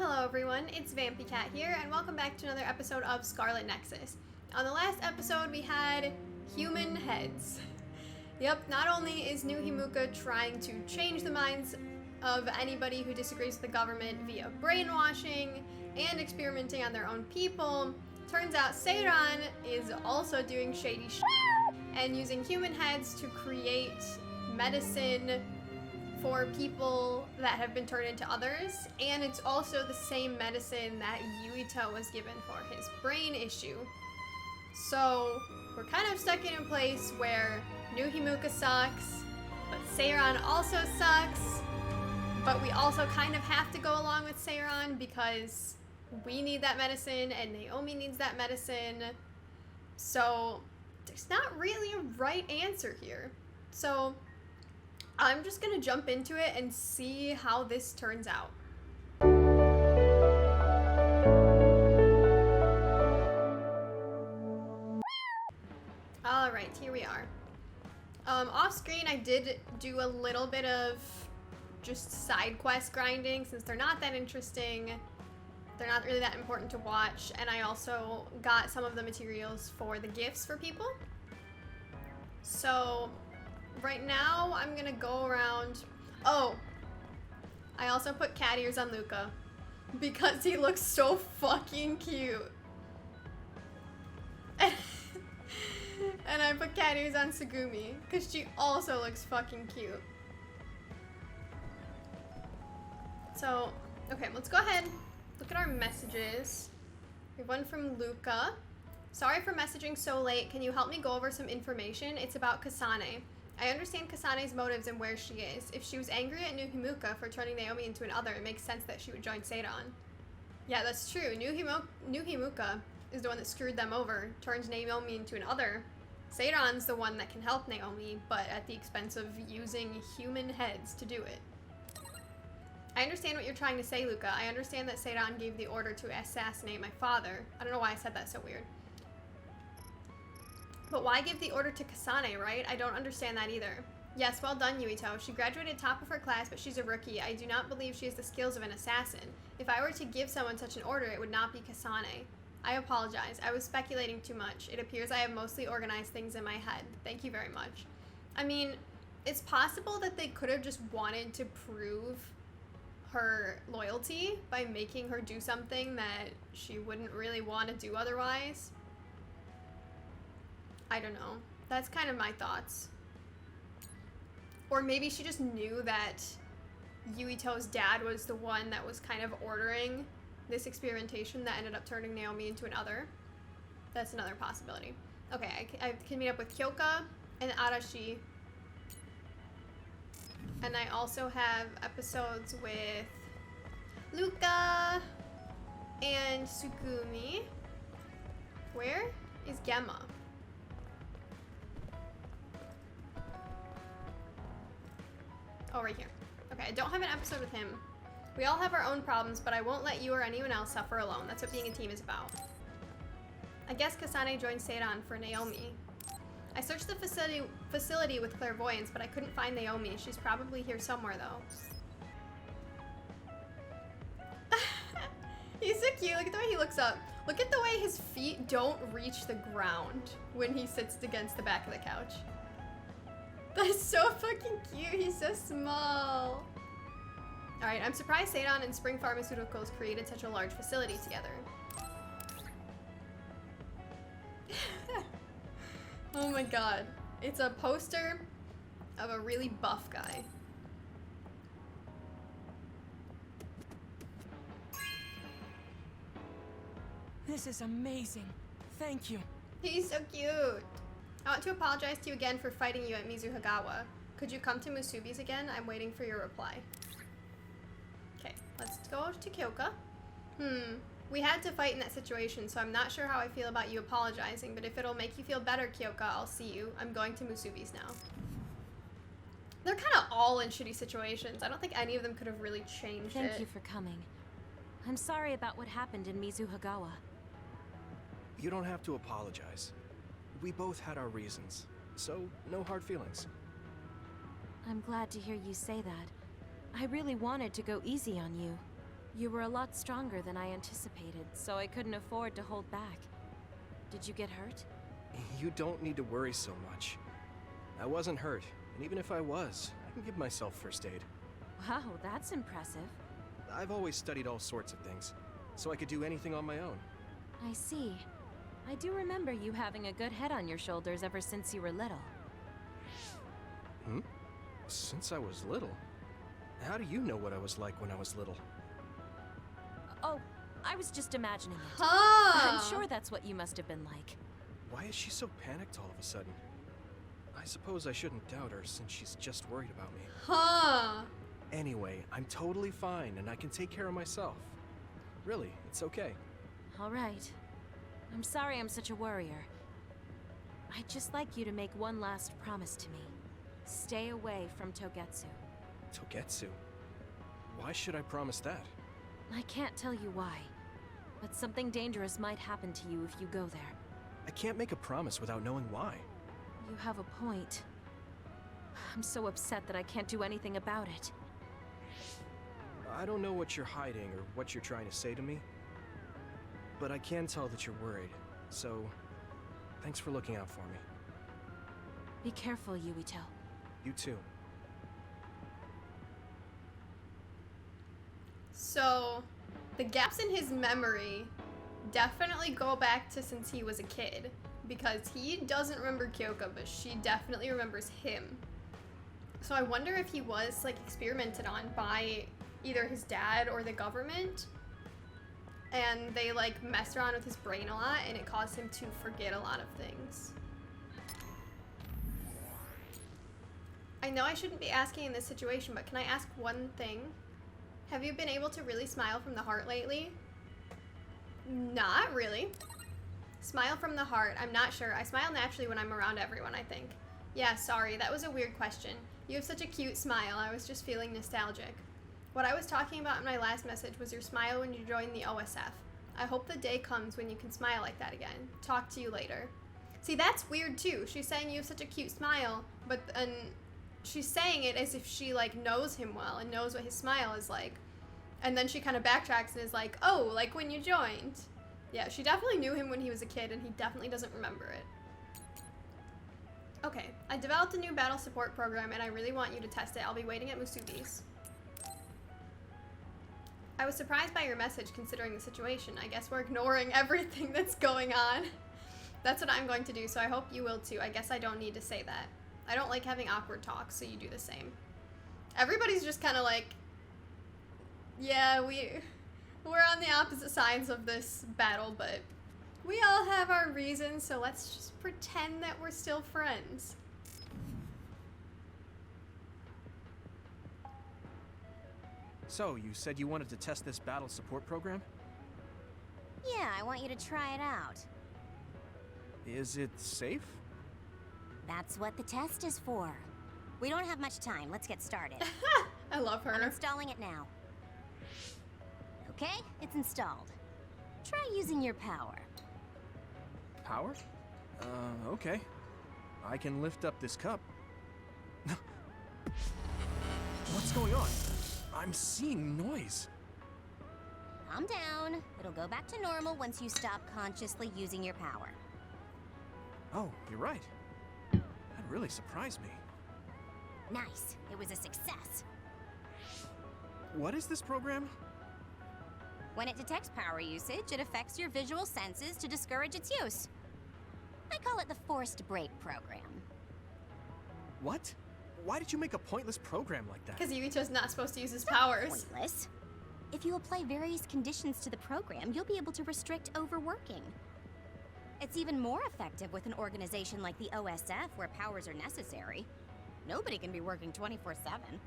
Hello everyone, it's VampyCat here, and welcome back to another episode of Scarlet Nexus. On the last episode, we had human heads. Yep, not only is New Himuka trying to change the minds of anybody who disagrees with the government via brainwashing and experimenting on their own people, turns out Seiran is also doing shady shit and using human heads to create medicine for people that have been turned into others, and it's also the same medicine that Yuito was given for his brain issue. So we're kind of stuck in a place where New Himuka sucks, but Seiran also sucks, but we also kind of have to go along with Seiran because we need that medicine and Naomi needs that medicine. So there's not really a right answer here. So I'm just gonna jump into it and see how this turns out. Alright, here we are. Off screen I did do a little bit of just side quest grinding since they're not that interesting. They're not really that important to watch, and I also got some of the materials for the gifts for people. So right now, I'm gonna go around. Oh, I also put cat ears on Luka because he looks so fucking cute. And I put cat ears on Tsugumi because she also looks fucking cute. So, okay, let's go ahead, look at our messages. We have one from Luka. Sorry for messaging so late. Can you help me go over some information? It's about Kasane. I understand Kasane's motives and where she is. If she was angry at New Himuka for turning Naomi into an other, it makes sense that she would join Seiran. Yeah, that's true. New Himuka is the one that screwed them over, turned Naomi into an other. Seiran's the one that can help Naomi, but at the expense of using human heads to do it. I understand what you're trying to say, Luka. I understand that Seiran gave the order to assassinate my father. I don't know why I said that so weird. But why give the order to Kasane, right? I don't understand that either. Yes, well done, Yuito. She graduated top of her class, but she's a rookie. I do not believe she has the skills of an assassin. If I were to give someone such an order, it would not be Kasane. I apologize. I was speculating too much. It appears I have mostly organized things in my head. Thank you very much. I mean, it's possible that they could have just wanted to prove her loyalty by making her do something that she wouldn't really want to do otherwise. I don't know. That's kind of my thoughts. Or maybe she just knew that Yuito's dad was the one that was kind of ordering this experimentation that ended up turning Naomi into an other. That's another possibility. Okay, I can meet up with Kyoka and Arashi. And I also have episodes with Luka and Tsugumi. Where is Gemma? Oh, right here. Okay, I don't have an episode with him. We all have our own problems, but I won't let you or anyone else suffer alone. That's what being a team is about. I guess Kasane joined Seiran for Naomi. I searched the facility with clairvoyance, but I couldn't find Naomi. She's probably here somewhere, though. He's so cute. Look at the way he looks up. Look at the way his feet don't reach the ground when he sits against the back of the couch. That's so fucking cute. He's so small. Alright, I'm surprised Seiran and Spring Pharmaceuticals created such a large facility together. Oh my god. It's a poster of a really buff guy. This is amazing. Thank you. He's so cute. I want to apologize to you again for fighting you at Mizuhagawa. Could you come to Musubi's again? I'm waiting for your reply. Okay, let's go to Kyoka. We had to fight in that situation, so I'm not sure how I feel about you apologizing, but if it'll make you feel better, Kyoka, I'll see you. I'm going to Musubi's now. They're kind of all in shitty situations. I don't think any of them could have really changed it. Thank you for coming. I'm sorry about what happened in Mizuhagawa. You don't have to apologize. We both had our reasons, so no hard feelings. I'm glad to hear you say that. I really wanted to go easy on you. You were a lot stronger than I anticipated, so I couldn't afford to hold back. Did you get hurt? You don't need to worry so much. I wasn't hurt, and even if I was, I can give myself first aid. Wow, that's impressive. I've always studied all sorts of things, so I could do anything on my own. I see. I do remember you having a good head on your shoulders ever since you were little. Hmm? Since I was little? How do you know what I was like when I was little? Oh, I was just imagining it. Huh. I'm sure that's what you must have been like. Why is she so panicked all of a sudden? I suppose I shouldn't doubt her since she's just worried about me. Huh. Anyway, I'm totally fine and I can take care of myself. Really, it's okay. All right. I'm sorry I'm such a worrier. I'd just like you to make one last promise to me. Stay away from Togetsu. Togetsu? Why should I promise that? I can't tell you why, but something dangerous might happen to you if you go there. I can't make a promise without knowing why. You have a point. I'm so upset that I can't do anything about it. I don't know what you're hiding or what you're trying to say to me, but I can tell that you're worried, so thanks for looking out for me. Be careful, Yuito. You too. So, the gaps in his memory definitely go back to since he was a kid. Because he doesn't remember Kyoko, but she definitely remembers him. So I wonder if he was, like, experimented on by either his dad or the government. And they, like, messed around with his brain a lot, and it caused him to forget a lot of things. I know I shouldn't be asking in this situation, but can I ask one thing? Have you been able to really smile from the heart lately? Not really. Smile from the heart, I'm not sure. I smile naturally when I'm around everyone, I think. Yeah, sorry, that was a weird question. You have such a cute smile, I was just feeling nostalgic. What I was talking about in my last message was your smile when you joined the OSF. I hope the day comes when you can smile like that again. Talk to you later. See, that's weird too. She's saying you have such a cute smile, but she's saying it as if she, like, knows him well and knows what his smile is like. And then she kind of backtracks and is like, oh, like when you joined. Yeah, she definitely knew him when he was a kid, and he definitely doesn't remember it. Okay, I developed a new battle support program, and I really want you to test it. I'll be waiting at Musubi's. I was surprised by your message considering the situation. I guess we're ignoring everything that's going on. That's what I'm going to do, so I hope you will too. I guess I don't need to say that. I don't like having awkward talks, so you do the same. Everybody's just kind of like, yeah, we're on the opposite sides of this battle, but we all have our reasons, so let's just pretend that we're still friends. So, you said you wanted to test this battle support program? Yeah, I want you to try it out. Is it safe? That's what the test is for. We don't have much time. Let's get started. I love her. I'm installing it now. Okay, it's installed. Try using your power. Power? Okay. I can lift up this cup. What's going on? I'm seeing noise. Calm down. It'll go back to normal once you stop consciously using your power. Oh, you're right. That really surprised me. Nice. It was a success. What is this program? When it detects power usage, it affects your visual senses to discourage its use. I call it the forced break program. What? Why did you make a pointless program like that? Because Yuito's not supposed to use his powers. Pointless. If you apply various conditions to the program, you'll be able to restrict overworking. It's even more effective with an organization like the OSF, where powers are necessary. Nobody can be working 24/7.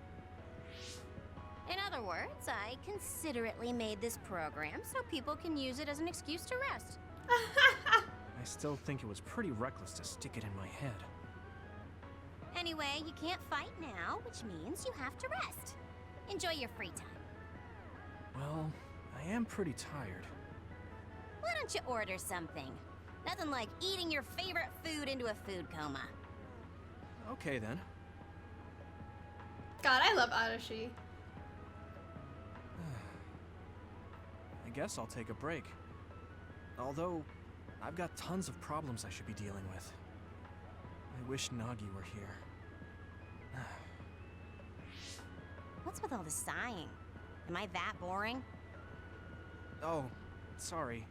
In other words, I considerately made this program so people can use it as an excuse to rest. I still think it was pretty reckless to stick it in my head. Anyway, you can't fight now, which means you have to rest. Enjoy your free time. Well, I am pretty tired. Why don't you order something? Nothing like eating your favorite food into a food coma. Okay then. God, I love Arashi. I guess I'll take a break. Although, I've got tons of problems I should be dealing with. I wish Nagi were here. What's with all the sighing? Am I that boring? Oh, sorry.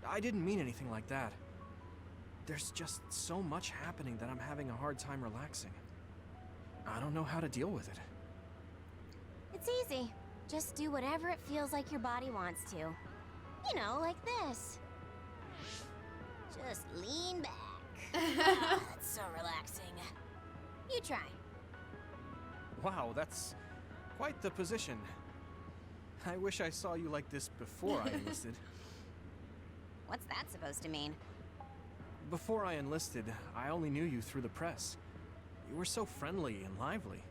I didn't mean anything like that. There's just so much happening that I'm having a hard time relaxing. I don't know how to deal with it. It's easy. Just do whatever it feels like your body wants to. You know, like this. Just lean back. That's so relaxing. You try. Wow, that's quite the position. I wish I saw you like this before I enlisted. What's that supposed to mean? Before I enlisted, I only knew you through the press. You were so friendly and lively.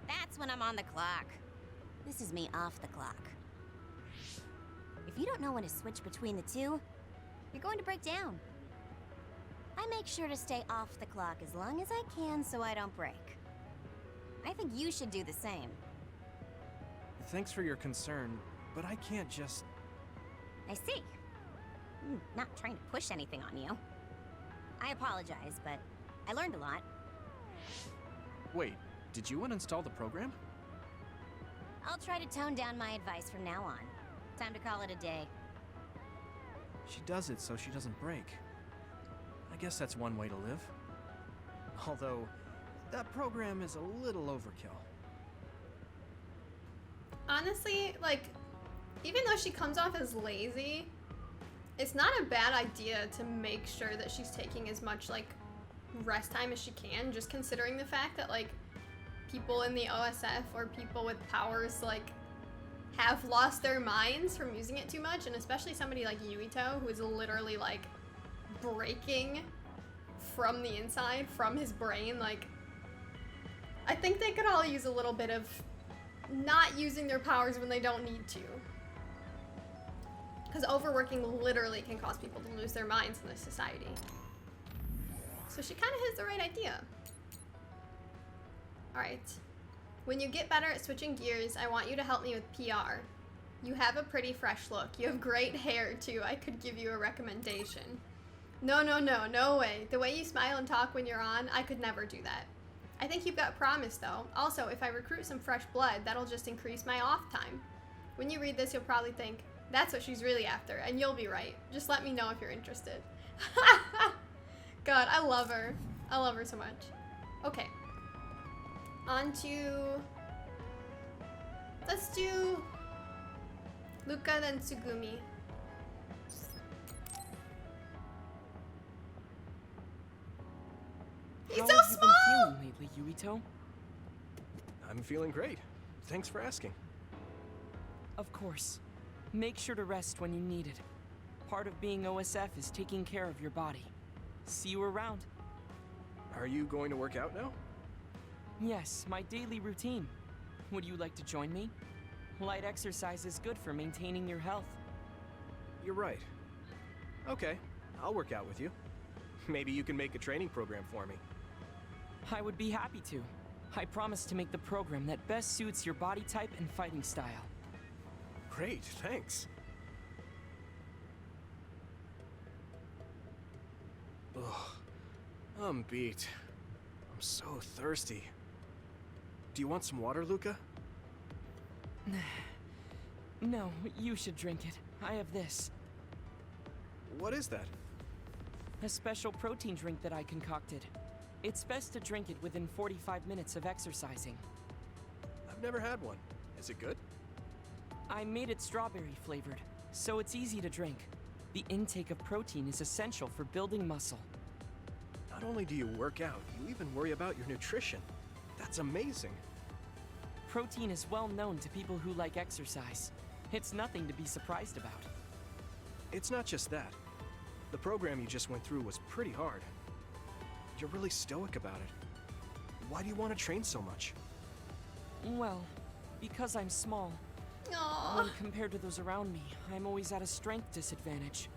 That's when I'm on the clock. This is me off the clock. If you don't know when to switch between the two, you're going to break down. I make sure to stay off the clock as long as I can so I don't break. I think you should do the same. Thanks for your concern, but I can't just... I see. Not trying to push anything on you. I apologize, but I learned a lot. Wait, did you uninstall the program? I'll try to tone down my advice from now on. Time to call it a day. She does it so she doesn't break. I guess that's one way to live. Although, that program is a little overkill. Honestly, like, even though she comes off as lazy, it's not a bad idea to make sure that she's taking as much, like, rest time as she can, just considering the fact that, like, people in the OSF or people with powers, like, have lost their minds from using it too much, and especially somebody like Yuito, who is literally, like, breaking from the inside, from his brain. Like, I think they could all use a little bit of not using their powers when they don't need to. Because overworking literally can cause people to lose their minds in this society. So she kind of has the right idea. Alright. When you get better at switching gears, I want you to help me with PR. You have a pretty fresh look. You have great hair, too. I could give you a recommendation. No way. The way you smile and talk when you're on, I could never do that. I think you've got promise, though. Also, if I recruit some fresh blood, that'll just increase my off time. When you read this, you'll probably think, that's what she's really after, and you'll be right. Just let me know if you're interested. God, I love her. I love her so much. Okay. On to... Let's do... Luka, then Tsugumi. He's How so have you small! been feeling lately, Yuito? I'm feeling great. Thanks for asking. Of course. Make sure to rest when you need it. Part of being OSF is taking care of your body. See you around. Are you going to work out now? Yes, my daily routine. Would you like to join me? Light exercise is good for maintaining your health. You're right. Okay, I'll work out with you. Maybe you can make a training program for me. I would be happy to. I promise to make the program that best suits your body type and fighting style. Great, thanks. Ugh, I'm beat. I'm so thirsty. Do you want some water, Luka? No, you should drink it. I have this. What is that? A special protein drink that I concocted. It's best to drink it within 45 minutes of exercising. I've never had one. Is it good? I made it strawberry flavored, so it's easy to drink. The intake of protein is essential for building muscle. Not only do you work out, you even worry about your nutrition. That's amazing. Protein is well known to people who like exercise. It's nothing to be surprised about. It's not just that. The program you just went through was pretty hard. You're really stoic about it. Why do you want to train so much? Well, because I'm small. Aww. When compared to those around me, I'm always at a strength disadvantage.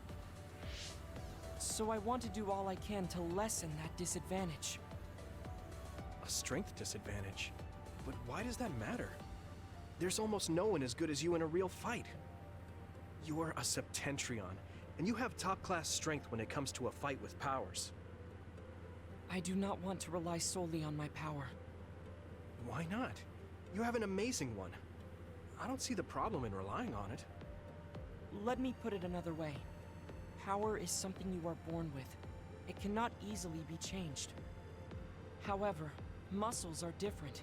So I want to do all I can to lessen that disadvantage. A strength disadvantage? But why does that matter? There's almost no one as good as you in a real fight. You're a Septentrion, and you have top-class strength when it comes to a fight with powers. I do not want to rely solely on my power. Why not? You have an amazing one. I don't see the problem in relying on it. Let me put it another way. Power is something you are born with. It cannot easily be changed. However, muscles are different.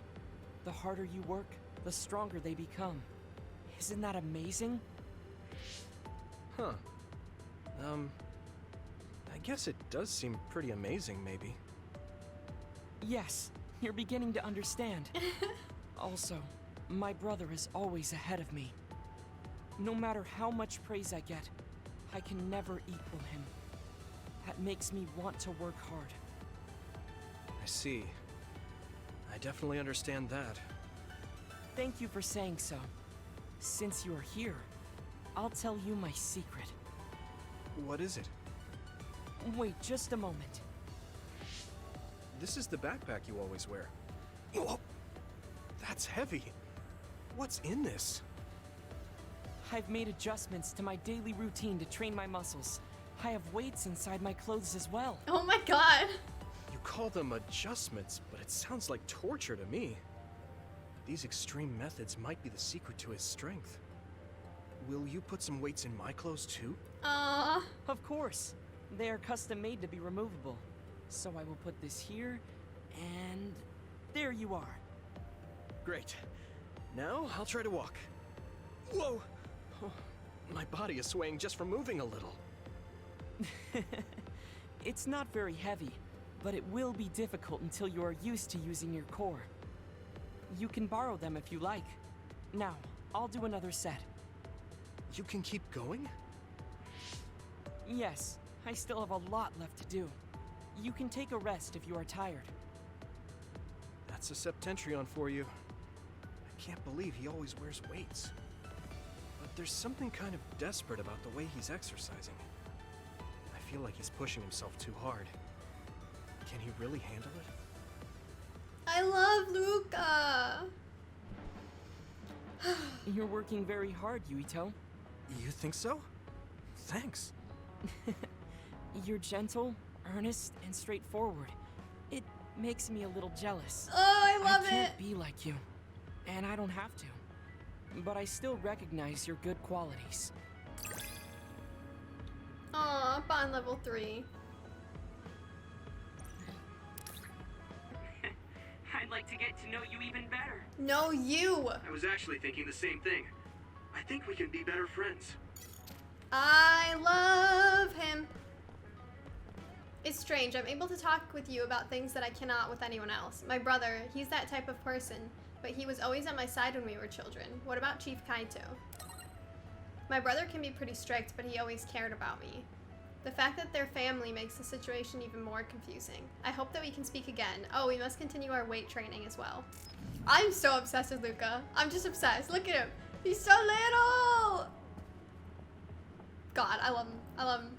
The harder you work, the stronger they become. Isn't that amazing? Huh. I guess it does seem pretty amazing, maybe. Yes, you're beginning to understand. Also, my brother is always ahead of me. No matter how much praise I get, I can never equal him. That makes me want to work hard. I see. I definitely understand that. Thank you for saying so. Since you're here, I'll tell you my secret. What is it? Wait just a moment. This is the backpack you always wear. Whoa! That's heavy. What's in this? I've made adjustments to my daily routine to train my muscles. I have weights inside my clothes as well. Oh my god. You call them adjustments, but it sounds like torture to me. These extreme methods might be the secret to his strength. Will you put some weights in my clothes too? Of course. They are custom made to be removable. So I will put this here, and there you are. Great. Now I'll try to walk. Whoa! Oh, my body is swaying just from moving a little. It's not very heavy, but it will be difficult until you are used to using your core. You can borrow them if you like. Now, I'll do another set. You can keep going? Yes, I still have a lot left to do. You can take a rest if you are tired. That's a Septentrion for you. I can't believe he always wears weights. But there's something kind of desperate about the way he's exercising. I feel like he's pushing himself too hard. Can he really handle it? I love Luka. You're working very hard, Yuito. You think so? Thanks. You're gentle, earnest, and straightforward. It makes me a little jealous. Oh, I love I can't it. be like you, and I don't have to. But I still recognize your good qualities. Aw, Bond level 3. I'd like to get to know you even better. No, you. I was actually thinking the same thing. I think we can be better friends. I love him. It's strange. I'm able to talk with you about things that I cannot with anyone else. My brother, he's that type of person, but he was always at my side when we were children. What about Chief Kaito? My brother can be pretty strict, but he always cared about me. The fact that they're family makes the situation even more confusing. I hope that we can speak again. Oh, we must continue our weight training as well. I'm so obsessed with Luka. I'm just obsessed. Look at him. He's so little. God, I love him. I love him.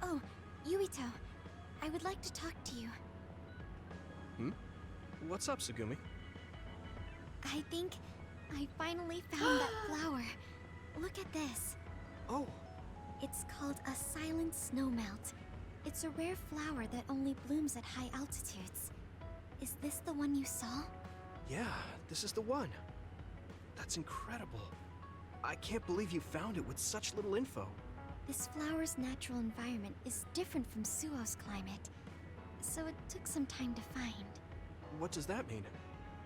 Oh, Yuito. I would like to talk to you. What's up, Tsugumi? I think I finally found that flower. Look at this. Oh, It's called a silent snowmelt. It's a rare flower that only blooms at high altitudes. Is this the one you saw? yeah, this is the one. That's incredible. I can't believe you found it with such little info. This flower's natural environment is different from Suo's climate, so it took some time to find. What does that mean?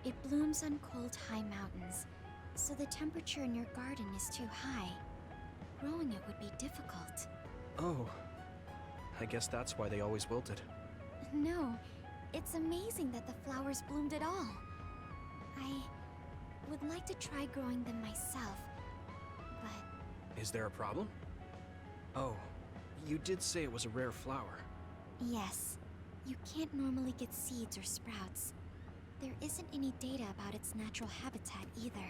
It blooms on cold, high mountains, so the temperature in your garden is too high. Growing it would be difficult. Oh, I guess that's why they always wilted. No, it's amazing that the flowers bloomed at all. I would like to try growing them myself, but Is there a problem? Oh, you did say it was a rare flower. yes, you can't normally get seeds or sprouts. There isn't any data about its natural habitat either.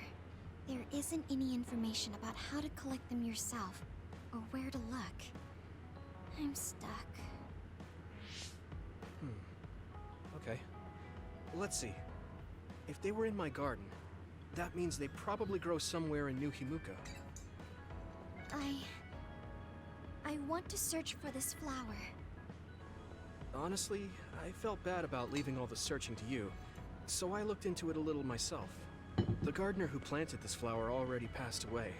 There isn't any information about how to collect them yourself, or where to look. I'm stuck. Okay. Let's see. If they were in my garden, That means they probably grow somewhere in New Himuka. I want to search for this flower. Honestly, I felt bad about leaving all the searching to you, so I looked into it a little myself. The gardener who planted this flower already passed away,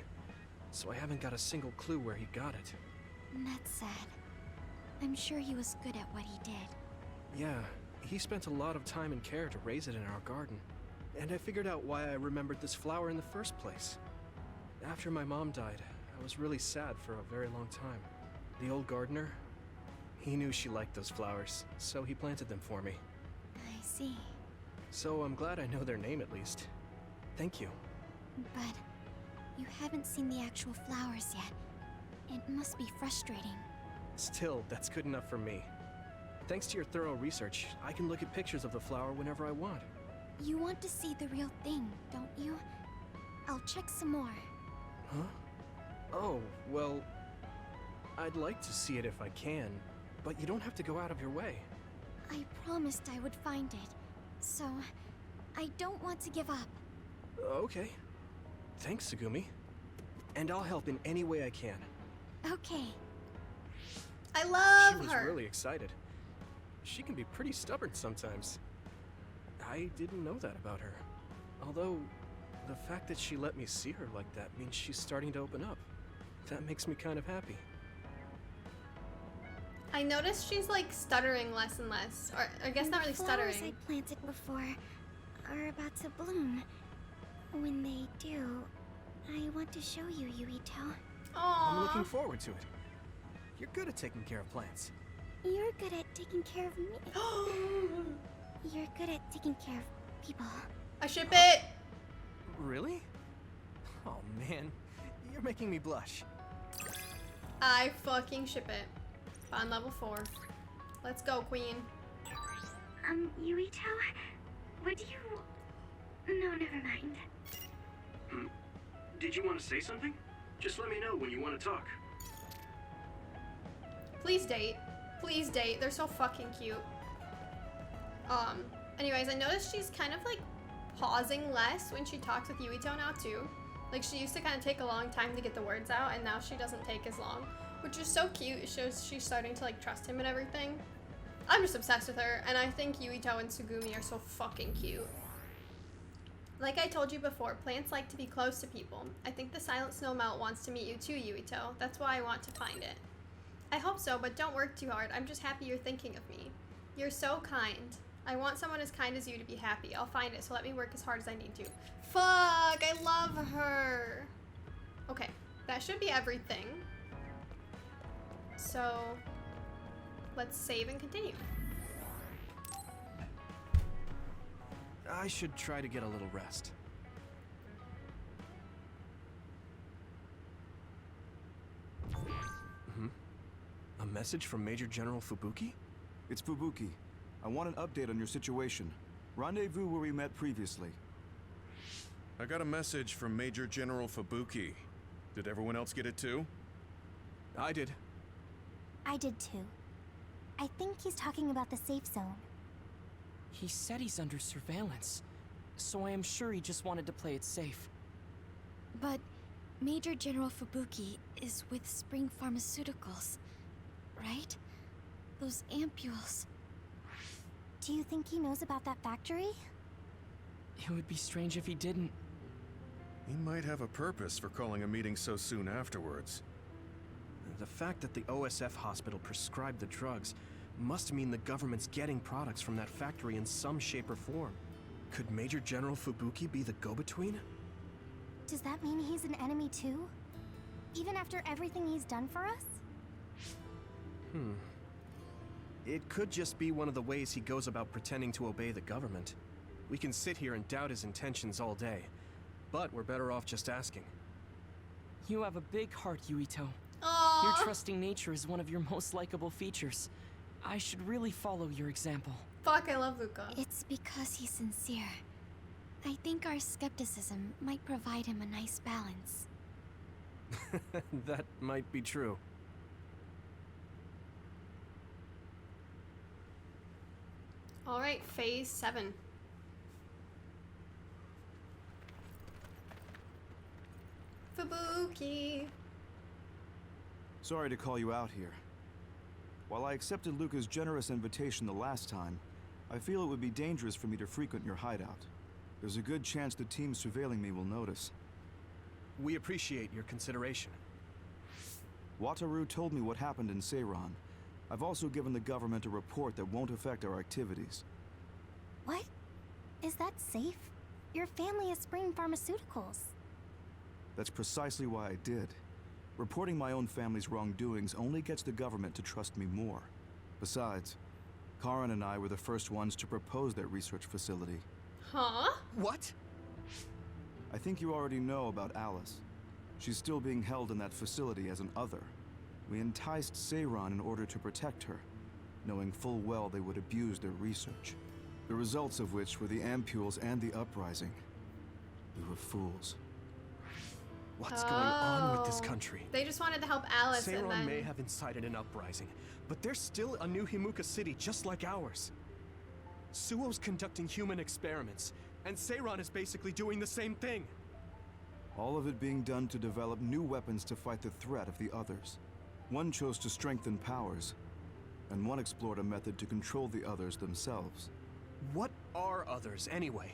so I haven't got a single clue where he got it. That's sad. I'm sure he was good at what he did. Yeah, he spent a lot of time and care to raise it in our garden, and I figured out why I remembered this flower in the first place. After my mom died, I was really sad for a very long time. The old gardener, he knew she liked those flowers, so he planted them for me. I see. So I'm glad I know their name at least. Thank you. But you haven't seen the actual flowers yet. It must be frustrating. Still, that's good enough for me. Thanks to your thorough research, I can look at pictures of the flower whenever I want. You want to see the real thing, don't you? I'll check some more. Huh? Oh, well, I'd like to see it if I can, but you don't have to go out of your way. I promised I would find it, so I don't want to give up. Okay. Thanks, Tsugumi. And I'll help in any way I can. Okay. I love She was her. really excited. She can be pretty stubborn sometimes. I didn't know that about her. Although, the fact that she let me see her like that means she's starting to open up. That makes me kind of happy. I noticed she's like stuttering less and less. Or I guess not really The flowers stuttering. I planted before are about to bloom. When they do, I want to show you, Yuito. I'm looking Aww. forward to it. You're good at taking care of plants. You're good at taking care of me. You're good at taking care of people. I ship it. Really? Oh man, you're making me blush. I fucking ship it. On level 4. Let's go, queen. Yuito, would you... No, never mind. Did you want to say something? Just let me know when you want to talk. Please date. Please date. They're so fucking cute. Anyways, I noticed she's kind of like pausing less when she talks with Yuito now too. Like she used to kind of take a long time to get the words out, and now she doesn't take as long, which is so cute. It shows she's starting to like trust him and everything. I'm just obsessed with her, and I think Yuito and Tsugumi are so fucking cute. Like I told you before, plants like to be close to people. I think the Silent Snowmelt wants to meet you too, Yuito. That's why I want to find it. I hope so, but don't work too hard. I'm just happy you're thinking of me. You're so kind. I want someone as kind as you to be happy. I'll find it, so let me work as hard as I need to. Fuck, I love her. Okay, that should be everything. So, let's save and continue. I should try to get a little rest. A message from Major General Fubuki? It's Fubuki. I want an update on your situation. Rendezvous where we met previously. I got a message from Major General Fubuki. Did everyone else get it too? I did. I did too. I think he's talking about the safe zone. He said he's under surveillance, so I am sure he just wanted to play it safe. But Major General Fubuki is with Spring Pharmaceuticals, right? Those ampules. Do you think he knows about that factory? It would be strange if he didn't. He might have a purpose for calling a meeting so soon afterwards. The fact that the OSF hospital prescribed the drugs must mean the government's getting products from that factory in some shape or form. Could Major General Fubuki be the go-between? Does that mean he's an enemy too? Even after everything he's done for us? It could just be one of the ways he goes about pretending to obey the government. We can sit here and doubt his intentions all day, but we're better off just asking. You have a big heart, Yuito. Aww. Your trusting nature is one of your most likable features. I should really follow your example. Fuck, I love Luka. It's because he's sincere. I think our skepticism might provide him a nice balance. That might be true. Alright, phase 7. Fubuki. Sorry to call you out here. While I accepted Luka's generous invitation the last time, I feel it would be dangerous for me to frequent your hideout. There's a good chance the team surveilling me will notice. We appreciate your consideration. Wataru told me what happened in Seiran. I've also given the government a report that won't affect our activities. What? Is that safe? Your family is Spring Pharmaceuticals. That's precisely why I did. Reporting my own family's wrongdoings only gets the government to trust me more. Besides, Karin and I were the first ones to propose that research facility. Huh? What? I think you already know about Alice. She's still being held in that facility as an other. We enticed Seiran in order to protect her, knowing full well they would abuse their research. The results of which were the ampules and the uprising. We were fools. What's going on with this country? They just wanted to help Alice and Seiran then... may have incited an uprising, but there's still a new Himuka city just like ours. Suo's conducting human experiments, and Seiran is basically doing the same thing. All of it being done to develop new weapons to fight the threat of the others. One chose to strengthen powers, and one explored a method to control the others themselves. What are others, anyway?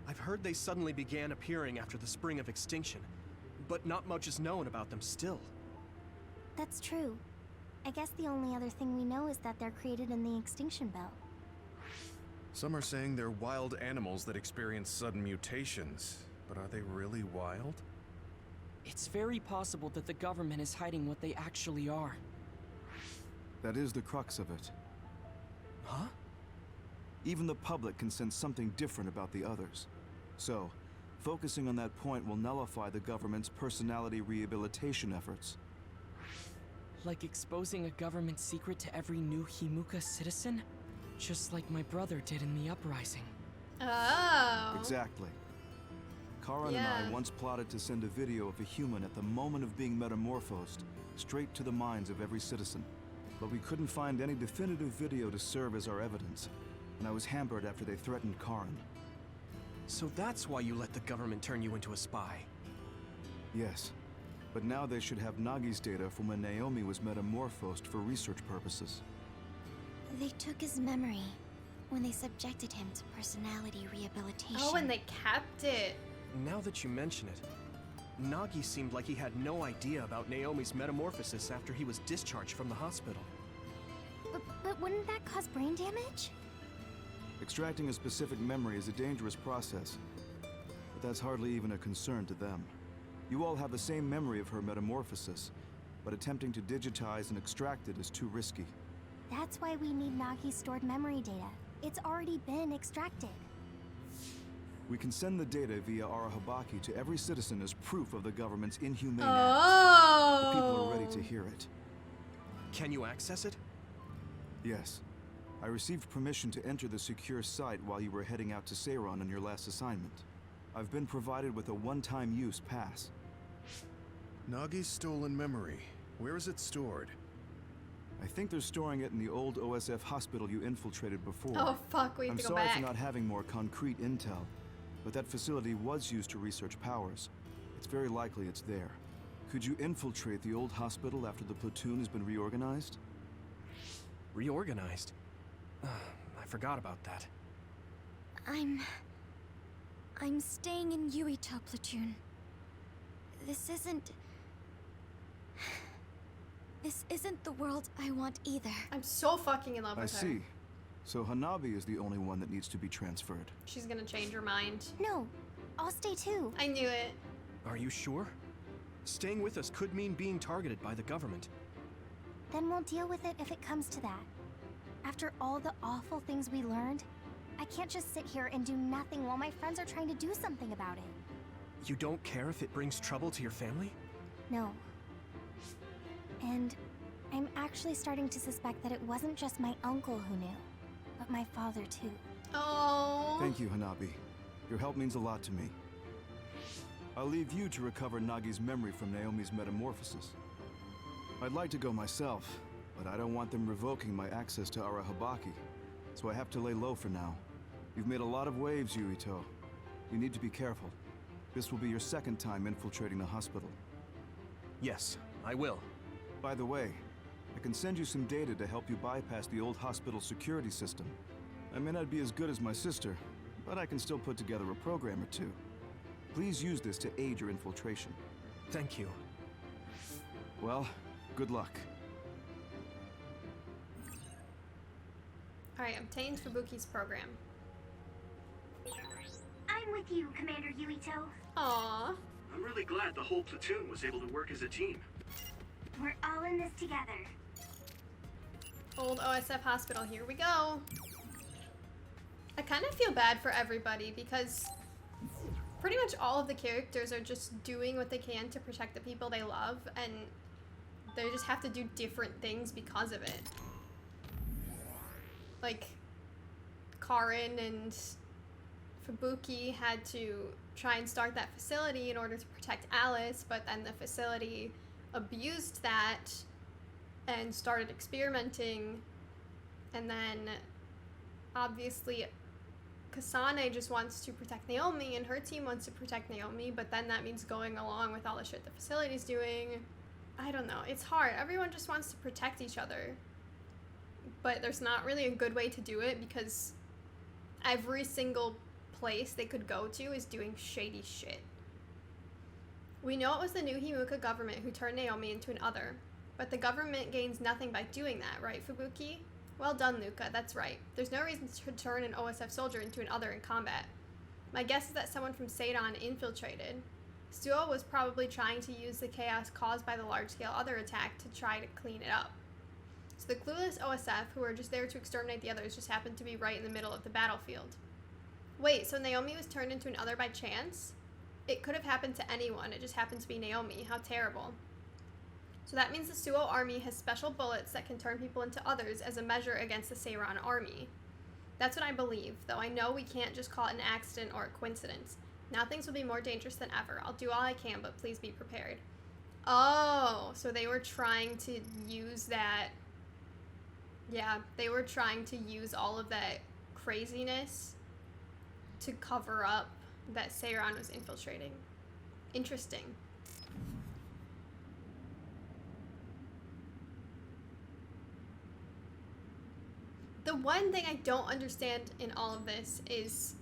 I've heard they suddenly began appearing after the Spring of Extinction, but not much is known about them still. That's true. I guess the only other thing we know is that they're created in the Extinction Belt. Some are saying they're wild animals that experience sudden mutations. But are they really wild? It's very possible that the government is hiding what they actually are. That is the crux of it. Huh? Even the public can sense something different about the others. So, focusing on that point will nullify the government's personality rehabilitation efforts. Like exposing a government secret to every new Himuka citizen? Just like my brother did in the uprising. Oh. Exactly. Karin and I once plotted to send a video of a human at the moment of being metamorphosed straight to the minds of every citizen. But we couldn't find any definitive video to serve as our evidence, and I was hampered after they threatened Karin. So that's why you let the government turn you into a spy. Yes, but now they should have Nagi's data from when Naomi was metamorphosed for research purposes. They took his memory when they subjected him to personality rehabilitation. Oh, and they kept it. Now that you mention it, Nagi seemed like he had no idea about Naomi's metamorphosis after he was discharged from the hospital. But wouldn't that cause brain damage? Extracting a specific memory is a dangerous process, but that's hardly even a concern to them. You all have the same memory of her metamorphosis, but attempting to digitize and extract it is too risky. That's why we need Nagi's stored memory data. It's already been extracted. We can send the data via Arahabaki to every citizen as proof of the government's inhumane acts. Oh. The people are ready to hear it. Can you access it? Yes. I received permission to enter the secure site while you were heading out to Seiran on your last assignment. I've been provided with a one-time use pass. Nagi's stolen memory. Where is it stored? I think they're storing it in the old OSF hospital you infiltrated before. Oh fuck, we have I'm to go sorry back. for not having more concrete intel, but that facility was used to research powers. It's very likely it's there. Could you infiltrate the old hospital after the platoon has been reorganized? Reorganized? I forgot about that. I'm staying in Yuito platoon. This isn't the world I want either. I'm so fucking in love I with her. see. So Hanabi is the only one that needs to be transferred. She's gonna change her mind. No, I'll stay too. I knew it. Are you sure? Staying with us could mean being targeted by the government. Then we'll deal with it if it comes to that. After all the awful things we learned, I can't just sit here and do nothing while my friends are trying to do something about it. You don't care if it brings trouble to your family? No. And I'm actually starting to suspect that it wasn't just my uncle who knew, but my father too. Oh. Thank you, Hanabi. Your help means a lot to me. I'll leave you to recover Nagi's memory from Naomi's metamorphosis. I'd like to go myself, but I don't want them revoking my access to Arahabaki, so I have to lay low for now. You've made a lot of waves, Yuito. You need to be careful. This will be your second time infiltrating the hospital. Yes, I will. By the way, I can send you some data to help you bypass the old hospital security system. I may not be as good as my sister, but I can still put together a program or two. Please use this to aid your infiltration. Thank you. Well, good luck. Alright, obtained Fubuki's program. I'm with you, Commander Yuito. Aww. I'm really glad the whole platoon was able to work as a team. We're all in this together. Old OSF hospital, here we go. I kind of feel bad for everybody because pretty much all of the characters are just doing what they can to protect the people they love, and they just have to do different things because of it. Like, Karin and Fubuki had to try and start that facility in order to protect Alice, but then the facility abused that and started experimenting, and then obviously Kasane just wants to protect Naomi and her team wants to protect Naomi, but then that means going along with all the shit the facility's doing. I don't know, it's hard. Everyone just wants to protect each other, but there's not really a good way to do it because every single place they could go to is doing shady shit. We know it was the new Himuka government who turned Naomi into an other, but the government gains nothing by doing that, right, Fubuki? Well done, Luka, that's right. There's no reason to turn an OSF soldier into an other in combat. My guess is that someone from Seidon infiltrated. Suo was probably trying to use the chaos caused by the large-scale other attack to try to clean it up. So the clueless OSF, who were just there to exterminate the others, just happened to be right in the middle of the battlefield. Wait, so Naomi was turned into an other by chance? It could have happened to anyone, it just happened to be Naomi. How terrible. So that means the Suo army has special bullets that can turn people into others as a measure against the Seiran army. That's what I believe, though I know we can't just call it an accident or a coincidence. Now things will be more dangerous than ever. I'll do all I can, but please be prepared. Oh, so they were trying to use that. Yeah, they were trying to use all of that craziness to cover up that Seiran was infiltrating. Interesting. The one thing I don't understand in all of this is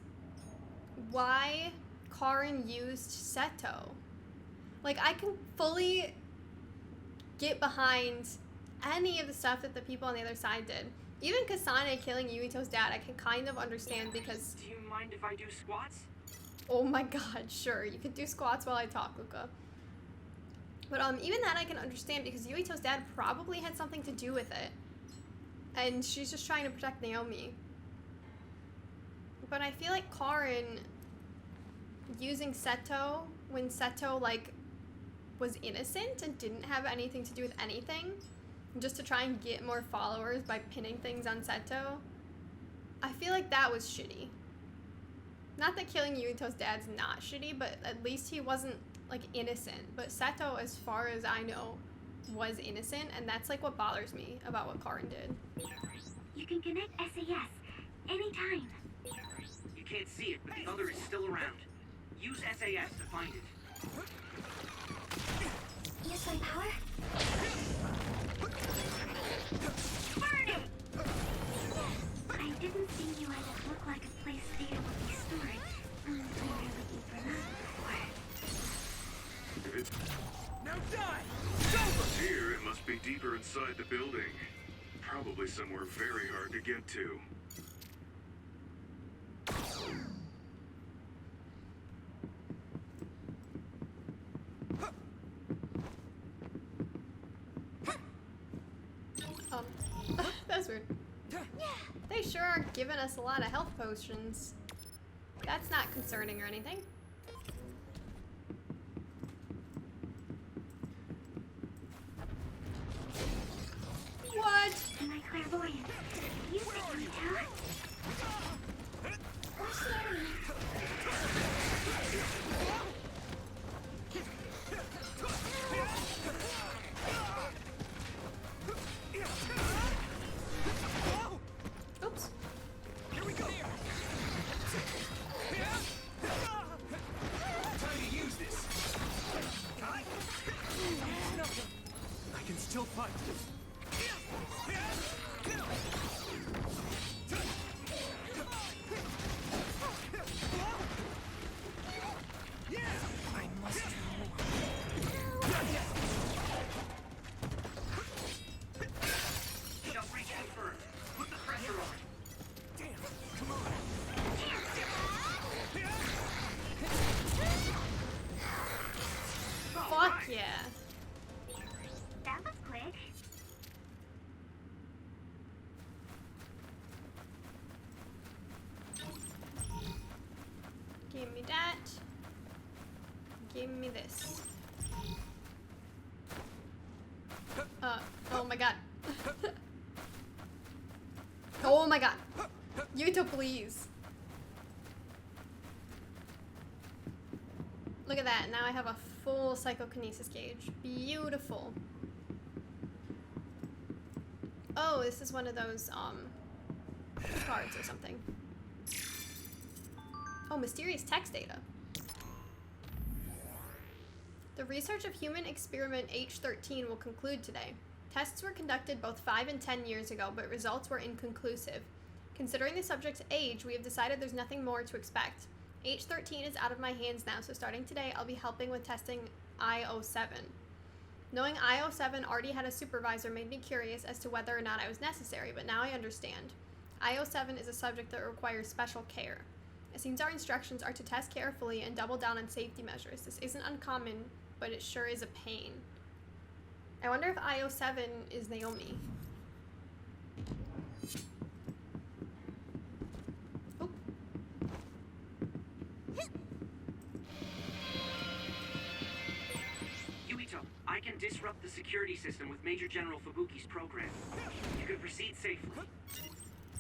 why Karin used Seto. Like, I can fully get behind any of the stuff that the people on the other side did. Even Kasane killing Yuito's dad, I can kind of understand because... Do you mind if I do squats? Oh my god, sure. You can do squats while I talk, Luka. But even that I can understand because Yuito's dad probably had something to do with it. And she's just trying to protect Naomi. But I feel like Karin using Seto when Seto, like, was innocent and didn't have anything to do with anything, just to try and get more followers by pinning things on Seto, I feel like that was shitty. Not that killing Yuito's dad's not shitty, but at least he wasn't, like, innocent. But Seto, as far as I know, was innocent, and that's, like, what bothers me about what Karin did. You can connect SAS anytime. You can't see it, but the other is still around. Use SAS to find it. Use my power. Burn it! I didn't see you as it looked like a place data would be stored. We were looking for that before. If it's Now die! here, it must be deeper inside the building. Probably somewhere very hard to get to. That's weird. They sure are giving us a lot of health potions. That's not concerning or anything. What? Am I clairvoyant? Use it, Yuito. Oh, sorry. Oops. Here we go! Fight! I must do more. Shall breach confirmed. Put the pressure on. Damn! Come on! Fuck yeah. That was quick. Give me that. Give me this. Oh my god. Oh my god. Yuito, please. Look at that. Now I have a full psychokinesis gauge. Beautiful. Oh, this is one of those, cards or something. Oh, mysterious text data. The research of human experiment H13 will conclude today. Tests were conducted both 5 and 10 years ago, but results were inconclusive. Considering the subject's age, we have decided there's nothing more to expect. H13 is out of my hands now, so starting today, I'll be helping with testing IO7. Knowing IO7 already had a supervisor made me curious as to whether or not I was necessary, but now I understand. IO7 is a subject that requires special care. It seems our instructions are to test carefully and double down on safety measures. This isn't uncommon, but it sure is a pain. I wonder if IO7 is Naomi. Oop. Yuito, I can disrupt the security system with Major General Fubuki's program. You can proceed safely.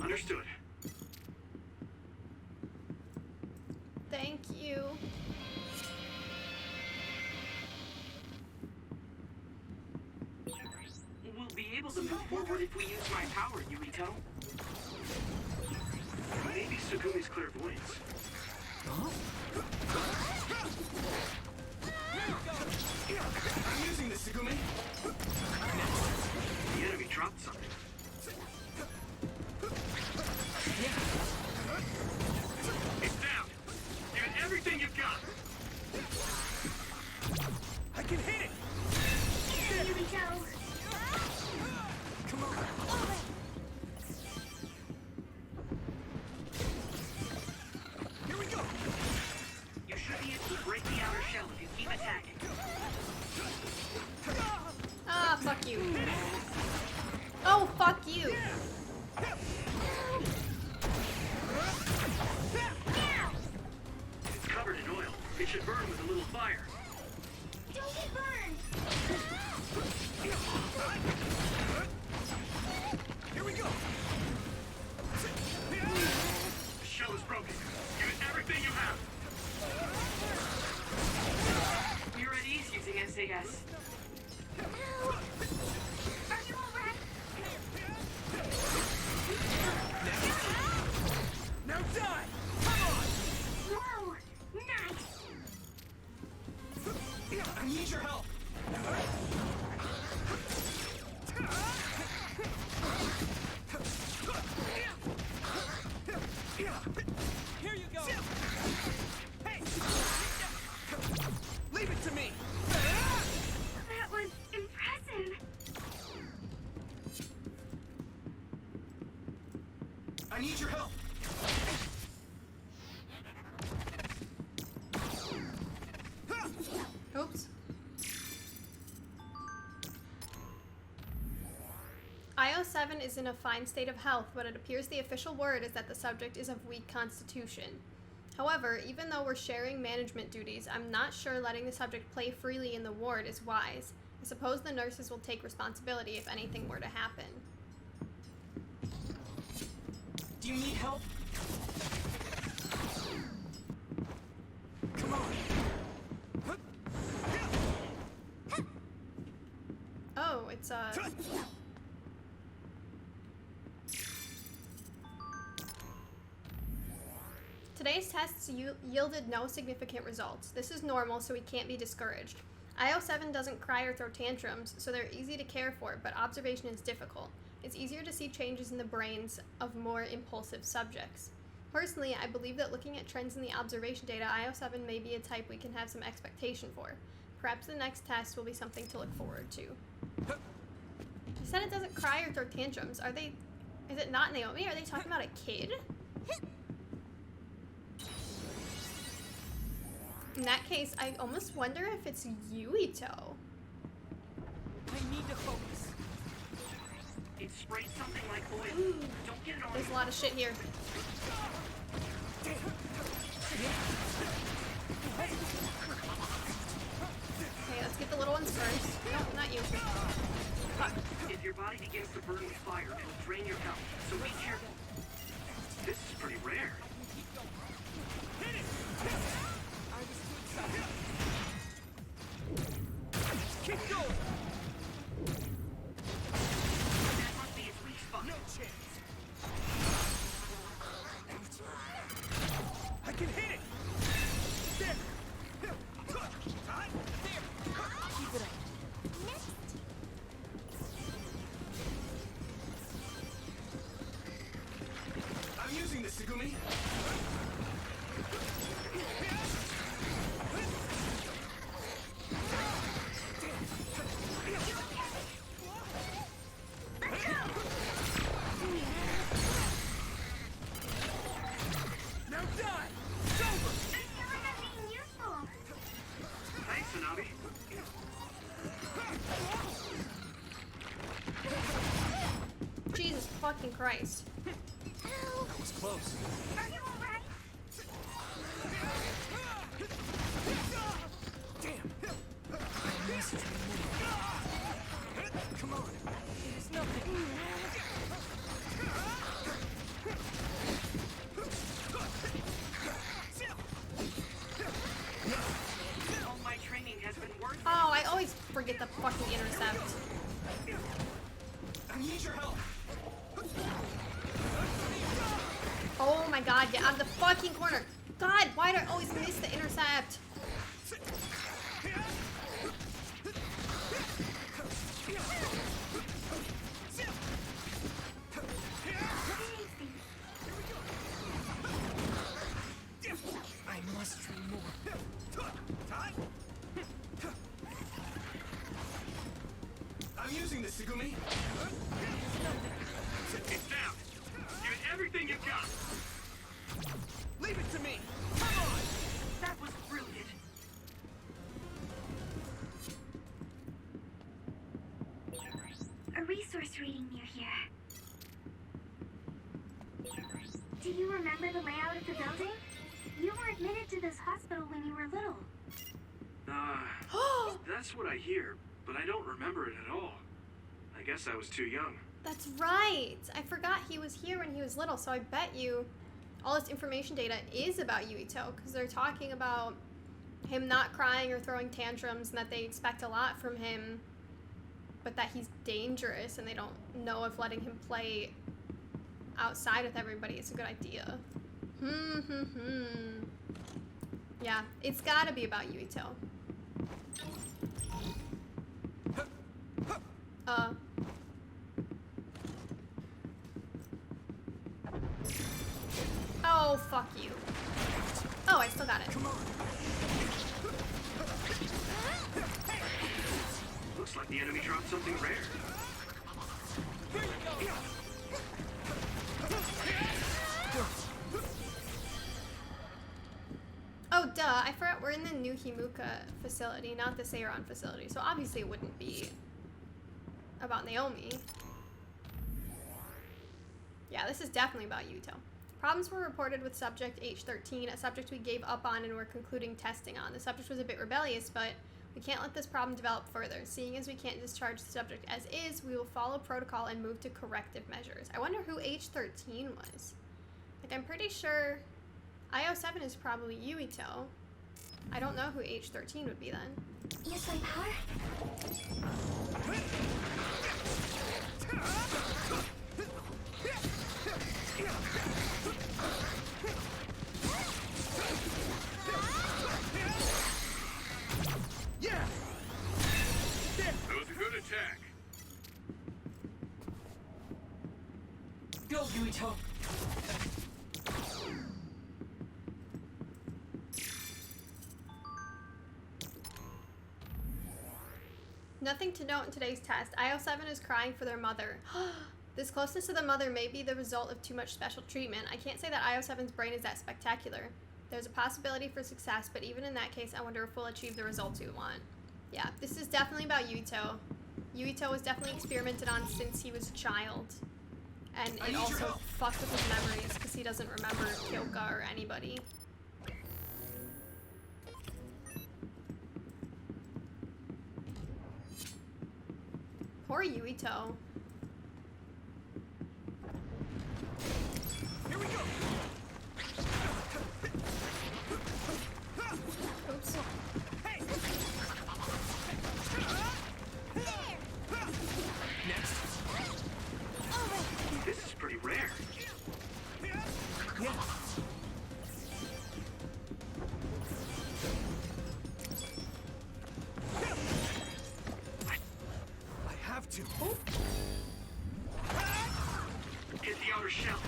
Understood. Thank you. We'll be able to move forward if we use my power, Yuito. Maybe Sugumi's clairvoyance. I'm using this, Sugumi! The enemy dropped something. It's down. Give it everything you've got. I can hit it! Here we go. Come on! Here we go! You should be able to break the outer shell if you keep attacking. Ah, fuck you. Oh, fuck you. It's covered in oil. It should burn with a little fire. Don't get burned. Here we go! The shell is broken. Give it everything you have. You're at ease using SAS. Are you alright? Now die! Come on! Whoa! Nice! I need your help! Here you go! Hey! Leave it to me! That was impressive. I need your help! Oops. IO7 is in a fine state of health, but it appears the official word is that the subject is of weak constitution. However, even though we're sharing management duties, I'm not sure letting the subject play freely in the ward is wise. I suppose the nurses will take responsibility if anything were to happen. Do you need help? Come on! Oh, it's Today's tests yielded no significant results. This is normal, so we can't be discouraged. IO7 doesn't cry or throw tantrums, so they're easy to care for, but observation is difficult. It's easier to see changes in the brains of more impulsive subjects. Personally, I believe that looking at trends in the observation data, IO7 may be a type we can have some expectation for. Perhaps the next test will be something to look forward to. You said it doesn't cry or throw tantrums. Is it not Naomi? Are they talking about a kid? In that case, I almost wonder if it's Yuito. I need to focus. It sprayed something like oil. Don't get it on. There's a lot of shit here. Okay, let's get the little ones first. No, not you. Fuck. If your body begins to burn with fire, it'll drain your health. So be careful. This is pretty rare. Keep going. That must be its weak spot. No chance. I can hit it. There. There. Keep it up. I'm using this, Segumi. Now die. It's over. I feel like I'm being useful. Thanks, Tsunabe. Jesus fucking Christ. That was close. Are you alright? Damn. I must remove. Come on. It's nothing. All my training has been worth it. Oh, I always forget the fucking intercept. I need your help. Oh my god, get out of the fucking corner. God, why do I always miss the intercept? I must remove. I'm using this, Segumi. It's down. Give it everything you've got. Leave it to me. Come on. That was brilliant. A resource reading near here. Do you remember the layout of the building? You were admitted to this hospital when you were little. That's what I hear, but I don't remember it at all. I guess I was too young. That's right. I forgot he was here when he was little, so I bet you all this information data is about Yuito, because they're talking about him not crying or throwing tantrums and that they expect a lot from him, but that he's dangerous and they don't know if letting him play outside with everybody is a good idea. Yeah, it's gotta be about Yuito. Oh, fuck you. Oh, I still got it. Come on. Looks like the enemy dropped something rare. Here we go. Oh, duh. I forgot we're in the new Himuka facility, not the Seiron facility. So obviously it wouldn't be about Naomi. Yeah, this is definitely about Yuito. Problems were reported with subject H13, a subject we gave up on and were concluding testing on. The subject was a bit rebellious, but we can't let this problem develop further. Seeing as we can't discharge the subject as is, we will follow protocol and move to corrective measures. I wonder who H13 was. Like, I'm pretty sure IO7 is probably Yuito. I don't know who H13 would be then. Use my power? Yeah. Yuito. Nothing to note in today's test. IO7 is crying for their mother. This closeness to the mother may be the result of too much special treatment. I can't say that IO7's brain is that spectacular. There's a possibility for success, but even in that case, I wonder if we'll achieve the results we want. Yeah, this is definitely about Yuito. Yuito was definitely experimented on since he was a child. And it also fucked with his memories because he doesn't remember Kyoka or anybody. Poor Yuito. Here we go. Oops. Hey. Next. This is pretty rare. Yeah. I have to. Hit the outer shell.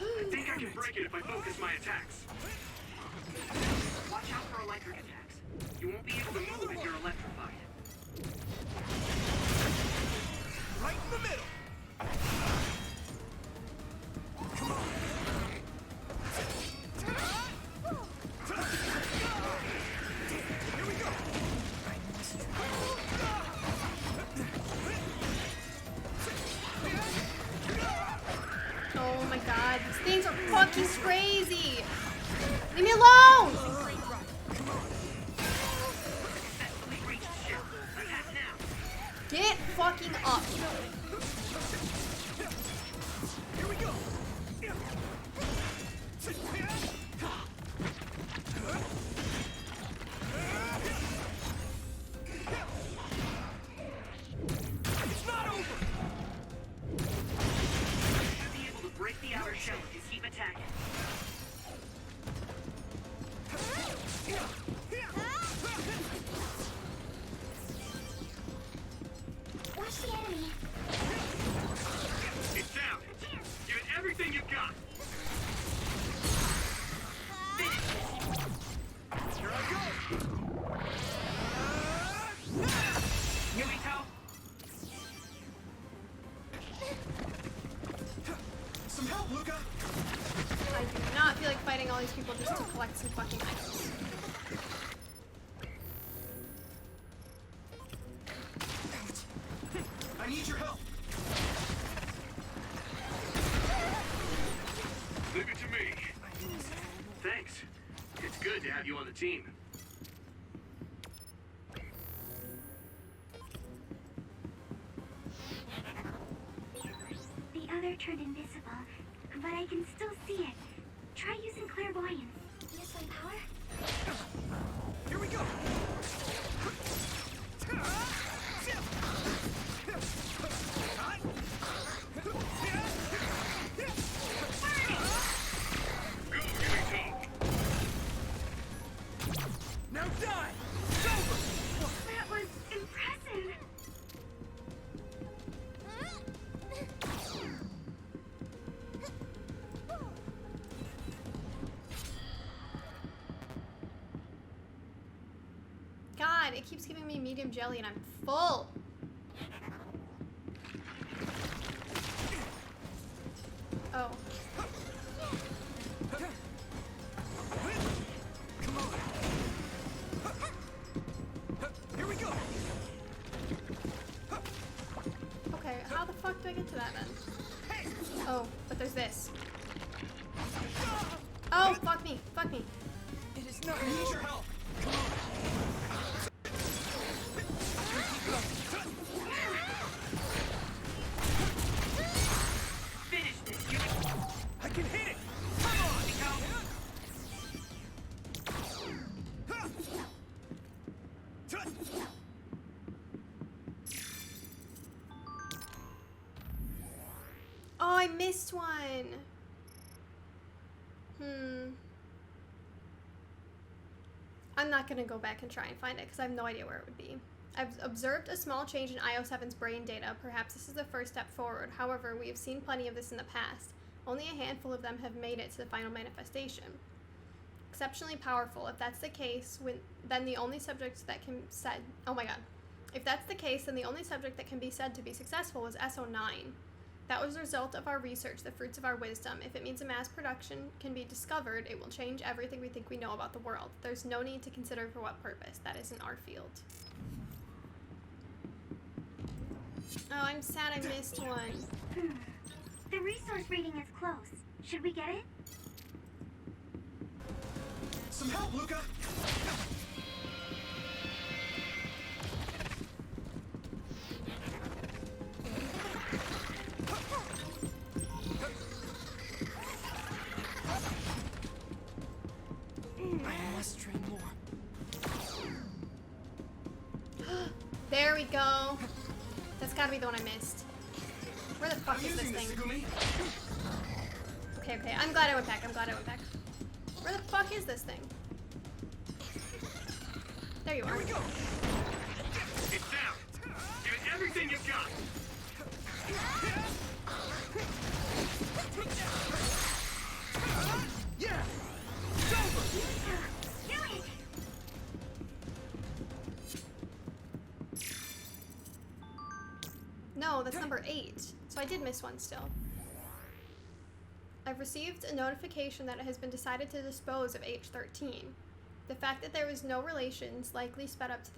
I think I can break it if I focus my attacks. Watch out for electric attacks. You won't be able to move if you're electrified. Right in the middle. Come on. Here we go. Oh my god, these things are fucking crazy! Leave me alone! Successfully reached the shell. Attack now. Get fucking up. Here we go. It's not over. Should be able to break the outer shell if you keep attacking. Watch the enemy. It's down. Give it everything you've got. Here I go. Yuito, Some help, Luka. I do not feel like fighting all these people just to collect some fucking items. I need your help. Leave it to me. thanks. It's good to have you on the team. The other turned invisible, but I can still see it. Try using clairvoyance. Use my power? Here we go. Go, Yuito. Now die. It's over. That was impressive. God, it keeps giving me medium jelly and I'm full. Oh. Come on. Here we go. Okay, how the fuck do I get to that then? Oh, but there's this. Oh, fuck me, fuck me. It is not. I need your help. Come on. Finish this, Yuito. I can hit it. Come on. Oh, I missed one. I'm not gonna go back and try and find it because I have no idea where it would be. I've observed a small change in IO7's brain data. Perhaps this is the first step forward. However, we have seen plenty of this in the past. Only a handful of them have made it to the final manifestation. Exceptionally powerful. If that's the case, then the only subject that can said, oh my god. If that's the case, then the only subject that can be said to be successful was SO9. That was the result of our research, the fruits of our wisdom. If it means a mass production can be discovered, it will change everything we think we know about the world. There's no need to consider for what purpose. That isn't our field. Oh, I'm sad I missed one. The resource reading is close. Should we get it? Some help, Luka! I must train more. There we go. That's gotta be the one I missed. Where the fuck is this thing? Okay, I'm glad I went back. Where the fuck is this thing? There you are. Here we go. It's down. Give it everything you've got. Yeah! No, that's number 8. So I did miss one still. I've received a notification that it has been decided to dispose of H13. The fact that there was no relations likely sped up to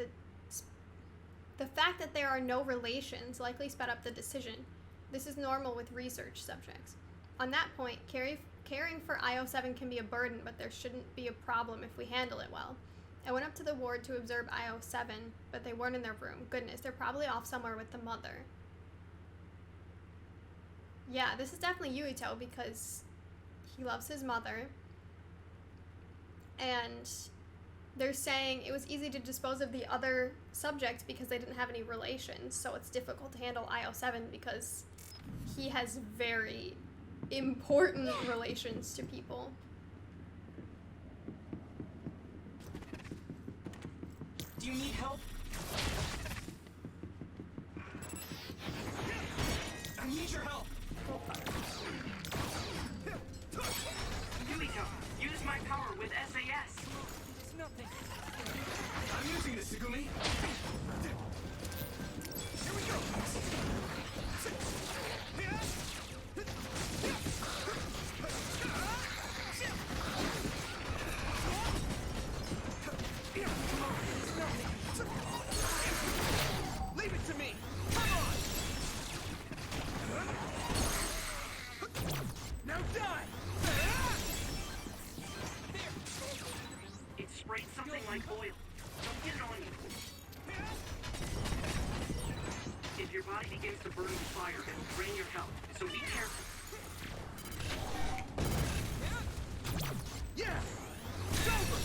the fact that there are no relations likely sped up the decision. This is normal with research subjects. On that point, caring for IO7 can be a burden, but there shouldn't be a problem if we handle it well. I went up to the ward to observe IO7, but they weren't in their room. Goodness, they're probably off somewhere with the mother. Yeah, this is definitely Yuito because he loves his mother. And they're saying it was easy to dispose of the other subjects because they didn't have any relations, so it's difficult to handle IO7 because he has very important relations to people. Do you need help? I need your help. Yuito, use my power with SAS. It's nothing. I'm using this, Segumi! Here we go! Leave it to me! Come on! Now die! It sprayed something like oil. Don't get it on you. If your body begins to burn with fire, it'll drain your health, so be careful. Yeah! It's over!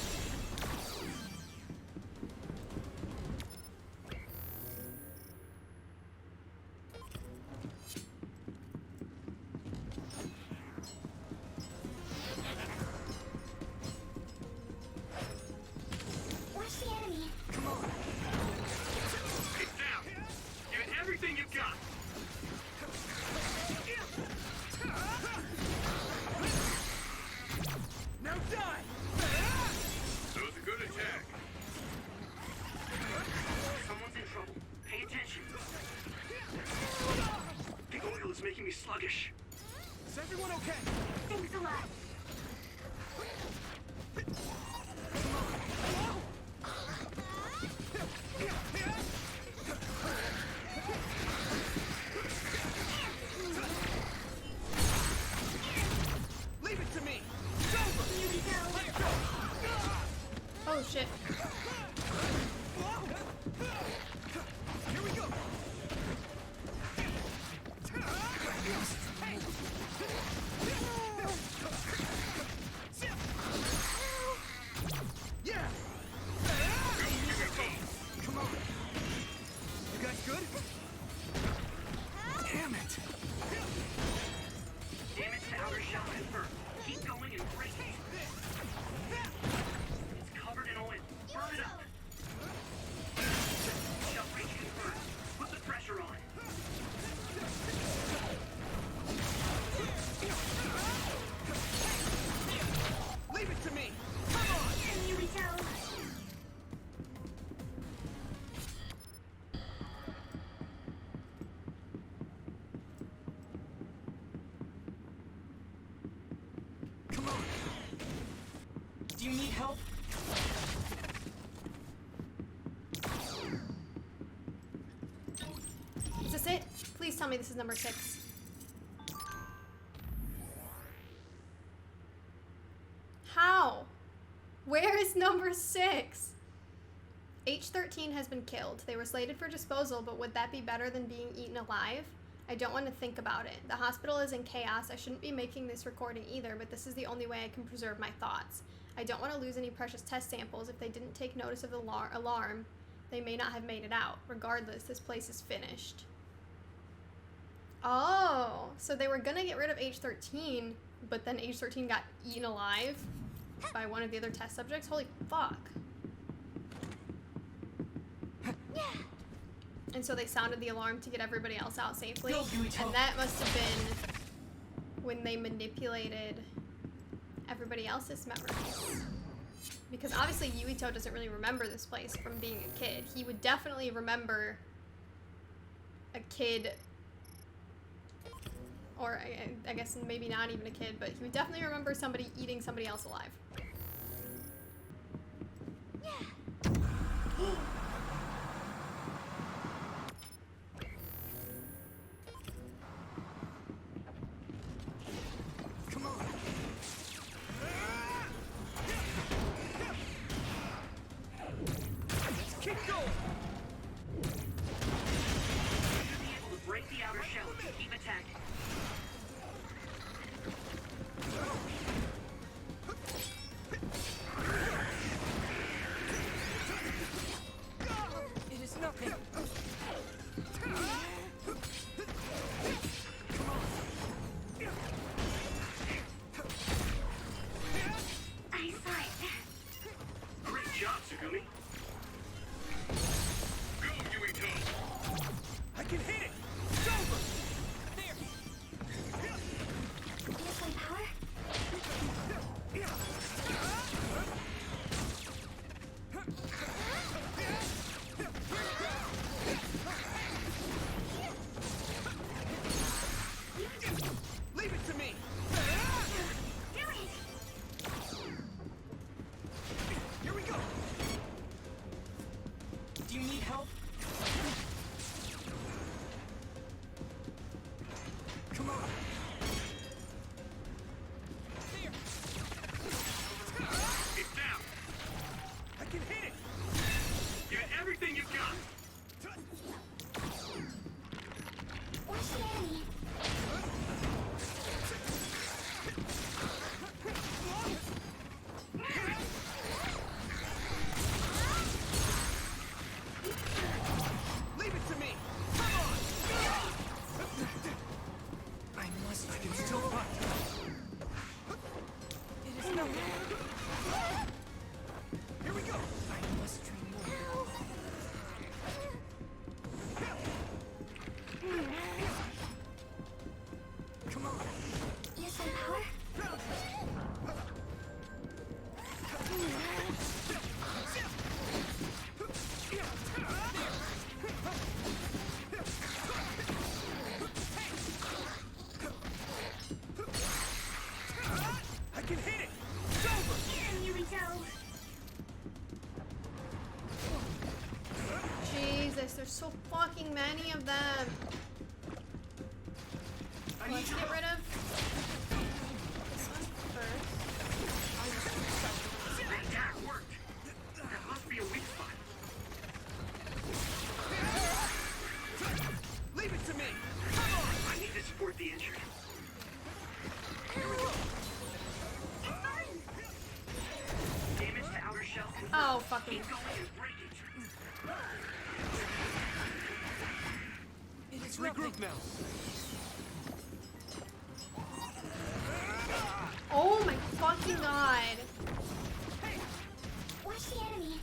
Watch the enemy. It's down. Give it everything you've got. Now die! That was a good attack. Someone's in trouble. Pay attention. The oil is making me sluggish. Is everyone okay? Thanks a lot. Leave it to me! It's over! Let go! Oh shit. Here we go! tell me this is number 6. How? Where is number 6? H13 has been killed. They were slated for disposal, but would that be better than being eaten alive? I don't want to think about it. The hospital is in chaos. I shouldn't be making this recording either, but this is the only way I can preserve my thoughts. I don't want to lose any precious test samples. If they didn't take notice of the alarm, they may not have made it out. Regardless, this place is finished. Oh, so they were gonna get rid of H13, but then H13 got eaten alive by one of the other test subjects? Holy fuck. And so they sounded the alarm to get everybody else out safely. And that must have been when they manipulated everybody else's memories. Because obviously Yuito doesn't really remember this place from being a kid. He would definitely remember a kid, or I guess maybe not even a kid, but he would definitely remember somebody eating somebody else alive. There's so fucking many of them. Let's get rid of this one first. The attack worked. That must be a weak spot. Leave it to me. Come on. I need to support the injured. Here we go. Damage to outer shell. Oh, fucking. Keep going and break it. Let's regroup now. Oh my fucking god. Watch the enemy.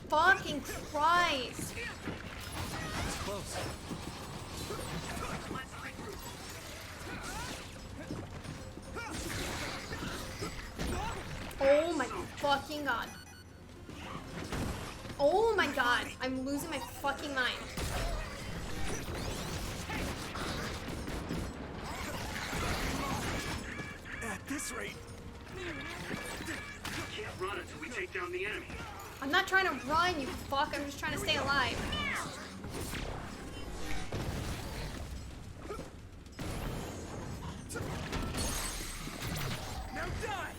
Fucking Christ. It's close. Let's regroup. Oh my fucking god. Oh my god. I'm losing my fucking mind. At this rate, Can't run until we take take down the enemy. I'm not trying to run, you fuck. I'm just trying to stay alive. Now die!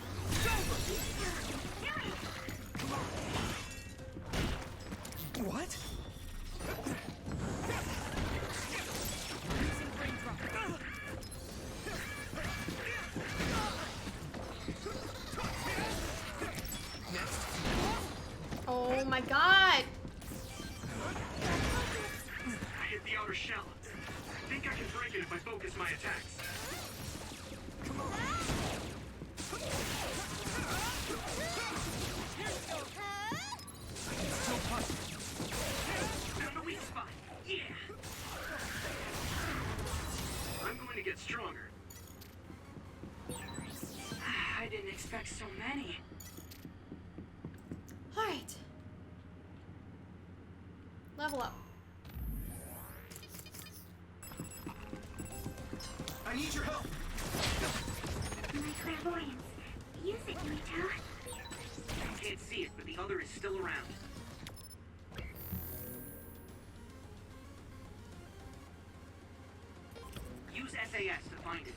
What? Oh my god! I hit the outer shell. I think I can break it if I focus my attacks. Found the weak spot. Yeah. I'm going to get stronger. I didn't expect so many. Alright. Level up. I need your help. My clairvoyance. Use it, Yuito. I can't see it, but the other is still around. Use SAS to find it.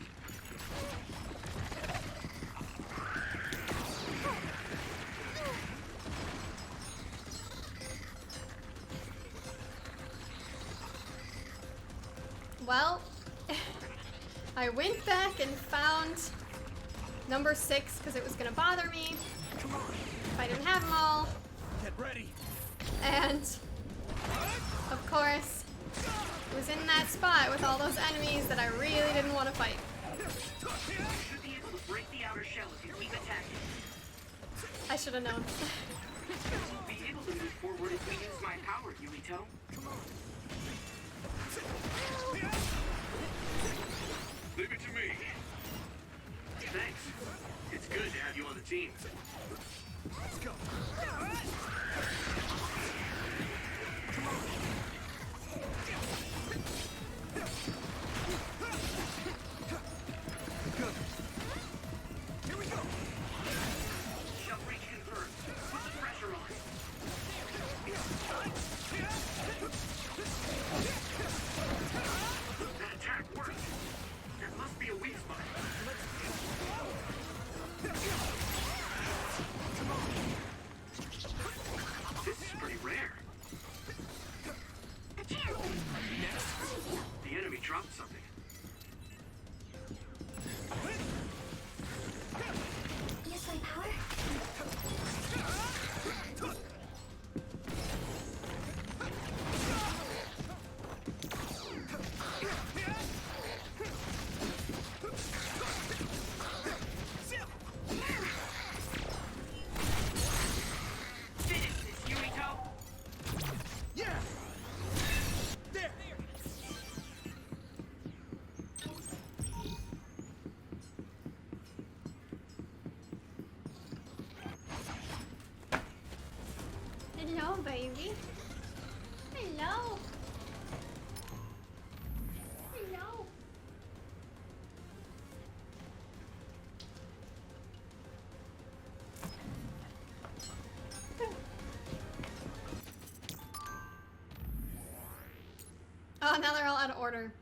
Well, I went back and found number 6 because it was gonna bother me if I didn't have them all. Get ready. And of course, it was in that spot with all those enemies that I really didn't want to fight. You should be able to break the outer shell if you keep attacking. I should have known. You'll be able to move forward if we use my power, Yuito. Leave it to me. Thanks. It's good to have you on the team. Let's go. Good. Here we go. Shell breach confirmed. Put the pressure on. That attack worked. That must be a weak spot. This is pretty rare. The enemy dropped something. Use my power. Finish this, Yuito. Yeah. There. Hello, baby. Hello. Hello. Oh, now they're all out of order.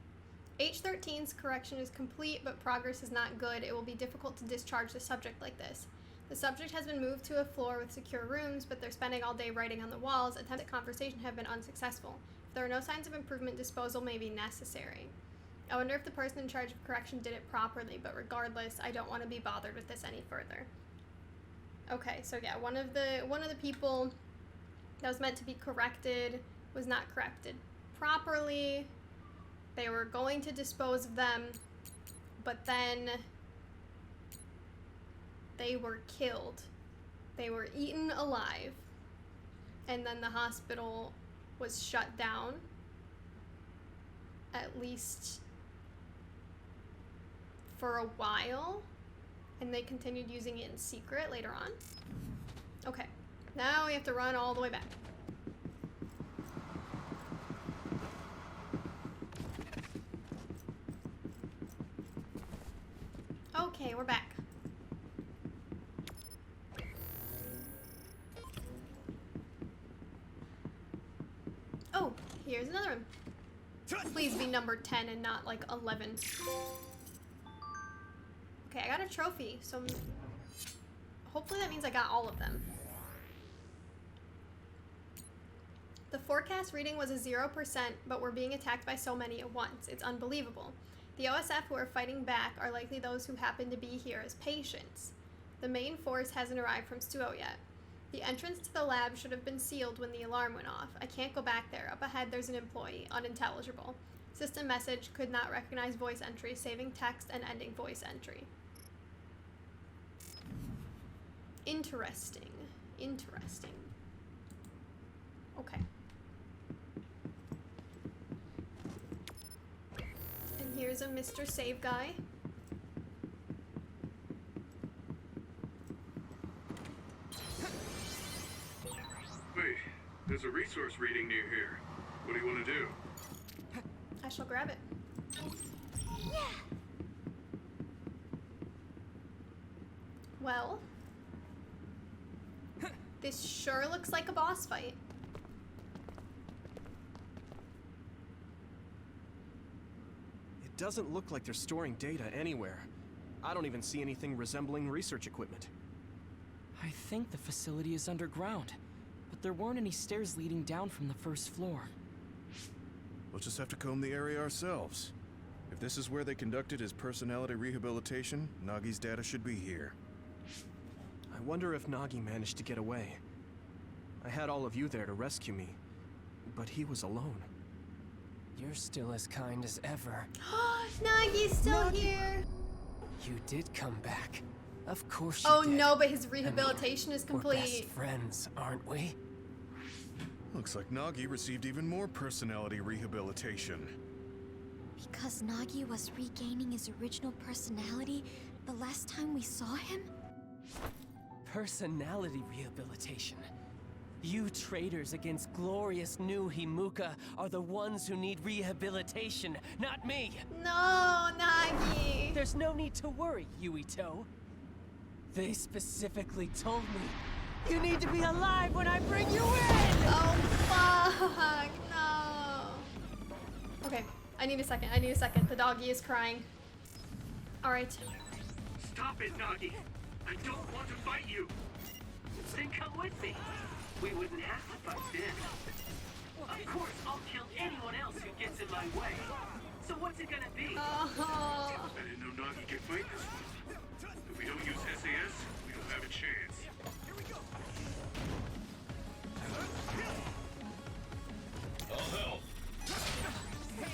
H13's correction is complete, but progress is not good. It will be difficult to discharge the subject like this. The subject has been moved to a floor with secure rooms, but they're spending all day writing on the walls. Attempts at conversation have been unsuccessful. If there are no signs of improvement, disposal may be necessary. I wonder if the person in charge of correction did it properly, but regardless, I don't want to be bothered with this any further. Okay, so yeah, one of the people that was meant to be corrected was not corrected properly. They were going to dispose of them, but then they were killed. They were eaten alive. And then the hospital was shut down, at least for a while. And they continued using it in secret later on. Okay, now we have to run all the way back. Okay, we're back. here's another one. Please be number 10 and not like 11. Okay, I got a trophy, so hopefully that means I got all of them. The forecast reading was a 0%, but we're being attacked by so many at once. It's unbelievable. The OSF who are fighting back are likely those who happen to be here as patients. The main force hasn't arrived from Suo yet. The entrance to the lab should have been sealed when the alarm went off. I can't go back there. Up ahead there's an employee. Unintelligible. System message could not recognize voice entry, saving text and ending voice entry. Interesting. Interesting. Okay. And here's a Mr. Save guy. Wait, there's a resource reading near here. What do you want to do? I shall grab it. Well, this sure looks like a boss fight. It doesn't look like they're storing data anywhere. I don't even see anything resembling research equipment. I think the facility is underground, but there weren't any stairs leading down from the first floor. We'll just have to comb the area ourselves. If this is where they conducted his personality rehabilitation, Nagi's data should be here. I wonder if Nagi managed to get away. I had all of you there to rescue me, but he was alone. You're still as kind as ever. Nagi's still here. You did come back. Of course you Oh did. no, but his rehabilitation is We're best complete. friends, aren't we? Looks like Nagi received even more personality rehabilitation. Because Nagi was regaining his original personality the last time we saw him? Personality rehabilitation. You traitors against glorious new Himuka are the ones who need rehabilitation, not me! No, Nagi! There's no need to worry, Yuito. They specifically told me you need to be alive when I bring you in! Oh, fuck! No! Okay, I need a second, I need a second. The doggy is crying. Alright. Stop it, Nagi! I don't want to fight you! Then come with me! We wouldn't have to fight then. Of course, I'll kill anyone else who gets in my way. So what's it gonna be? Oh. I didn't know Nagi could fight this one. If we don't use SAS, we don't have a chance. I'll help.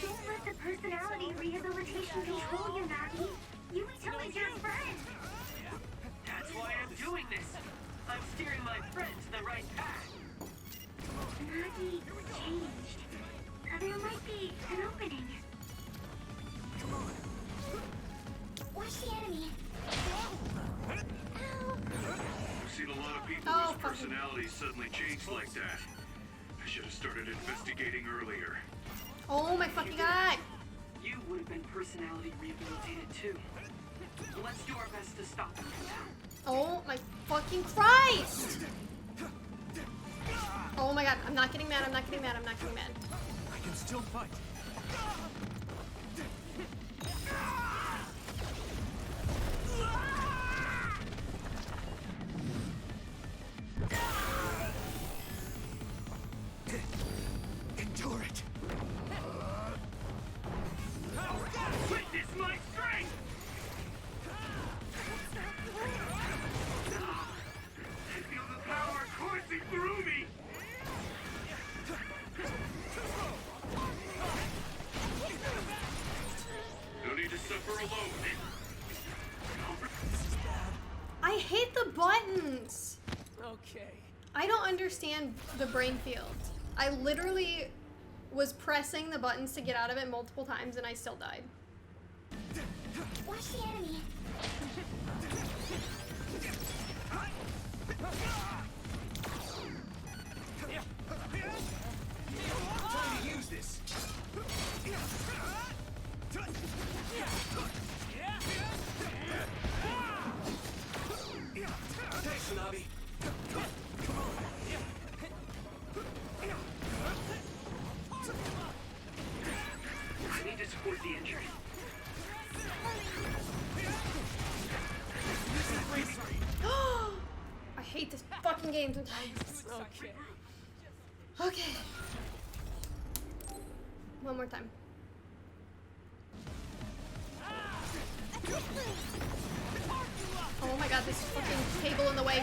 Don't let the personality rehabilitation control you, Nagi. Yuito is your friend. That's why I'm doing this. I'm steering my friend to the right path. Nagi changed. There might be an opening. Come on. Watch the enemy. I've seen a lot of people whose personalities suddenly changed like that. I should have started investigating earlier. Oh my fucking god! You would have been personality rehabilitated too. Let's do our best to stop him now. Oh my fucking Christ! Oh my god, I'm not getting mad, I'm not getting mad, I'm not getting mad. I can still fight. Endure it. Witness my strength! I feel the power coursing through me! No need to suffer alone. I hate the buttons! Okay. I don't understand the brain field. I literally was pressing the buttons to get out of it multiple times and I still died. Watch the enemy. Time to use this. Thanks, Nabi. Come on. game sometimes. Okay. Okay. One more time. Oh my god, this fucking table in the way.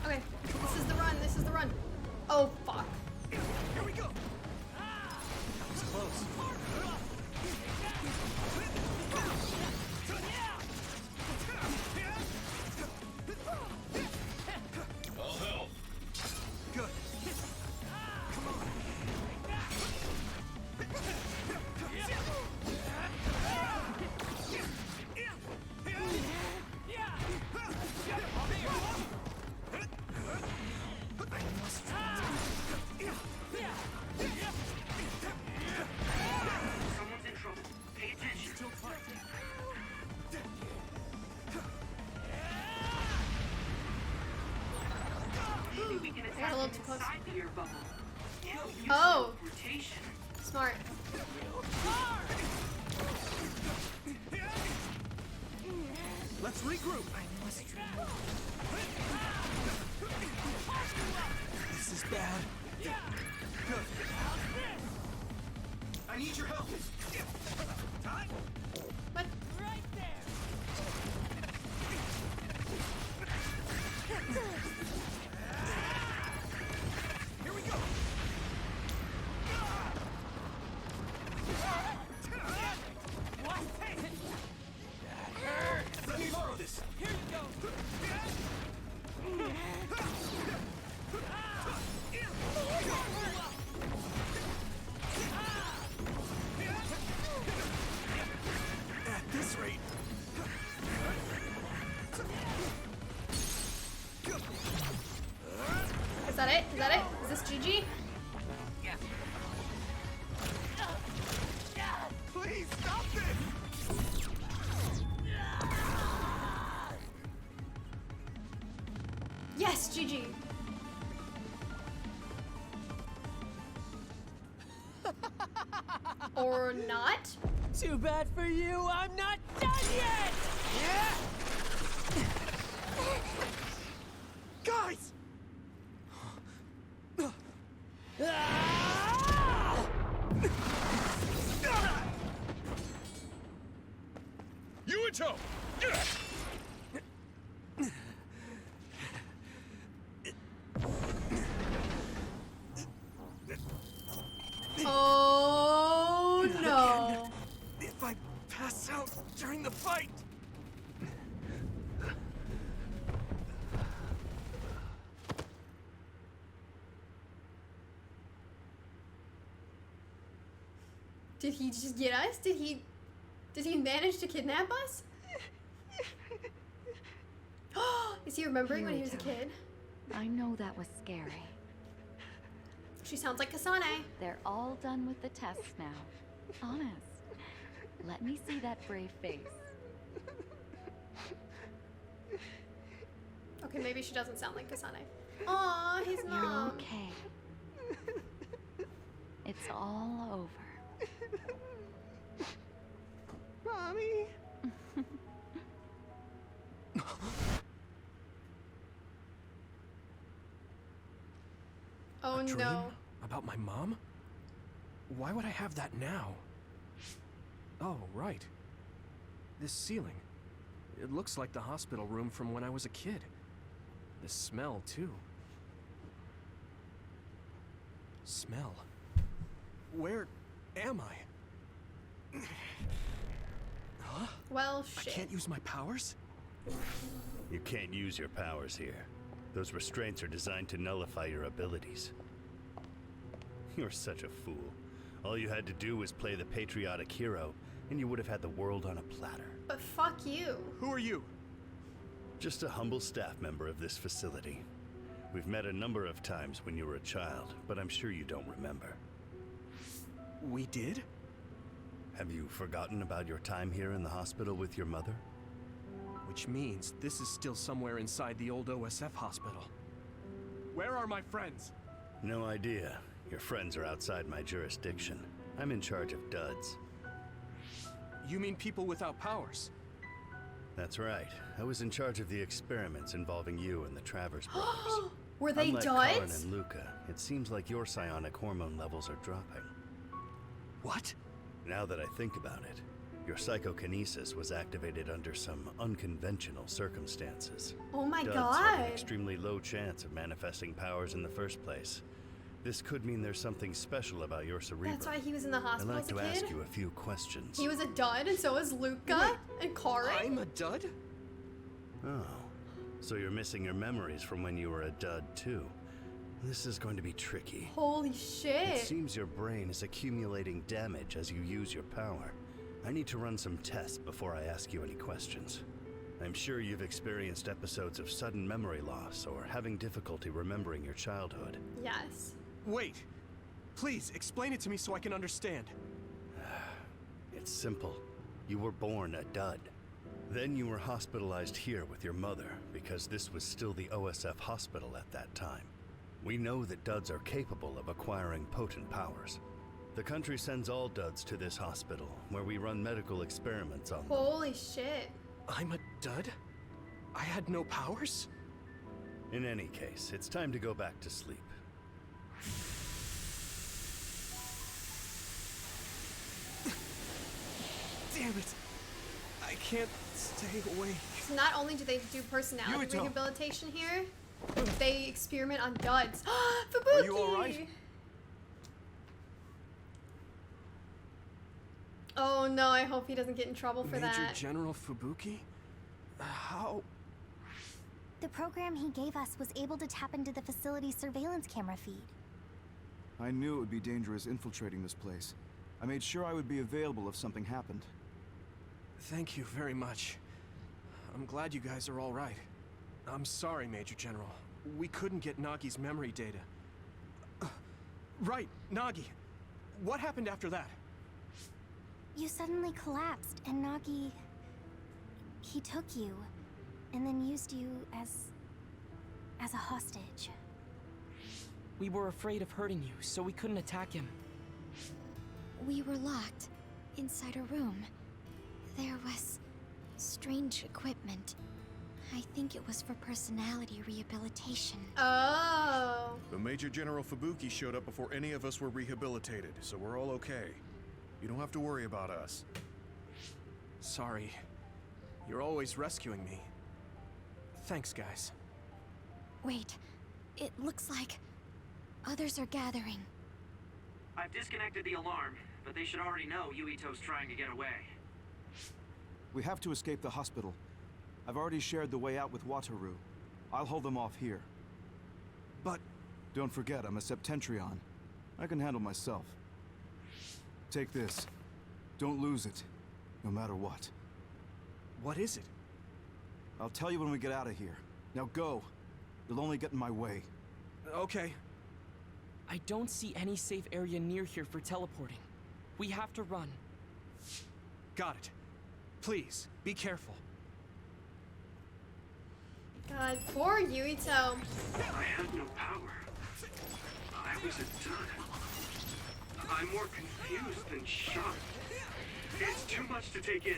Okay, this is the run, this is the run. Oh, fuck. Here we go. That was close. I'll help. Good. Come on. Someone's in trouble. Pay attention. Maybe we can I got a attack little them too close. inside the air bubble. It'll use Oh. teleportation. Smart. Let's regroup. This is bad. Good. I need your help. What? Here we go. Let me borrow this. Here you go. At this rate. Is that it? Is that it? Is this GG? Please stop this. Yes, GG. Or not? Too bad for you, I'm not done yet! Guys! Yuito! Oh no. If I pass out during the fight. Did he just get us? Did he manage to kidnap us? Is he remembering when he was a kid? I know that was scary. She sounds like Kasane. They're all done with the tests now. Honest. Let me see that brave face. Okay, maybe she doesn't sound like Kasane. Aw, he's You're not. okay. It's all over. Mommy. Oh Dream? no. About my mom? Why would I have that now? Oh, right. This ceiling. It looks like the hospital room from when I was a kid. The smell, too. Smell. Where am I? Huh? Well, I shit. can't use my powers? You can't use your powers here. Those restraints are designed to nullify your abilities. You're such a fool. All you had to do was play the patriotic hero, and you would have had the world on a platter. But fuck you. Who are you? Just a humble staff member of this facility. We've met a number of times when you were a child, but I'm sure you don't remember. We did? Have you forgotten about your time here in the hospital with your mother? Which means this is still somewhere inside the old OSF hospital. Where are my friends? No idea. Your friends are outside my jurisdiction. I'm in charge of duds. You mean people without powers? That's right. I was in charge of the experiments involving you and the Travers brothers. Were they Unlike duds? Karen and Luka, it seems like your psionic hormone levels are dropping. What? Now that I think about it, your psychokinesis was activated under some unconventional circumstances. Oh my Duds god. have an extremely low chance of manifesting powers in the first place. This could mean there's something special about your cerebrum. That's why he was in the hospital I'd like as a to kid? ask you a few questions. He was a dud, and so was Luka and Karen. I'm a dud? Oh, so you're missing your memories from when you were a dud too. This is going to be tricky. Holy shit. It seems your brain is accumulating damage as you use your power. I need to run some tests before I ask you any questions. I'm sure you've experienced episodes of sudden memory loss or having difficulty remembering your childhood. Yes. Wait. Please, explain it to me so I can understand. It's simple. You were born a dud. Then you were hospitalized here with your mother because this was still the OSF hospital at that time. We know that duds are capable of acquiring potent powers. The country sends all duds to this hospital, where we run medical experiments on them. Holy shit. I'm a dud? I had no powers? In any case, it's time to go back to sleep. Damn it! I can't stay awake. So not only do they do personality Yuito. rehabilitation here, they experiment on duds. Fubuki! Are you alright? Oh no, I hope he doesn't get in trouble for Major that. General Fubuki? How? The program he gave us was able to tap into the facility's surveillance camera feed. I knew it would be dangerous infiltrating this place. I made sure I would be available if something happened. Thank you very much. I'm glad you guys are all right. I'm sorry, Major General. We couldn't get Nagi's memory data. Right, Nagi. What happened after that? You suddenly collapsed, and Nagi... he took you, and then used you as a hostage. We were afraid of hurting you, so we couldn't attack him. We were locked inside a room. There was strange equipment. I think it was for personality rehabilitation. Oh. But Major General Fubuki showed up before any of us were rehabilitated, so we're all okay. You don't have to worry about us. Sorry. You're always rescuing me. Thanks, guys. Wait, it looks like others are gathering. I've disconnected the alarm, but they should already know Yuito's trying to get away. We have to escape the hospital. I've already shared the way out with Wataru. I'll hold them off here. But... Don't forget, I'm a Septentrion. I can handle myself. Take this. Don't lose it, no matter what. What is it? I'll tell you when we get out of here. Now go. You'll only get in my way. Okay. I don't see any safe area near here for teleporting. We have to run. Got it. Please, be careful. God, poor Yuito. I had no power. I was a dud. I'm more confused than shocked. It's too much to take in.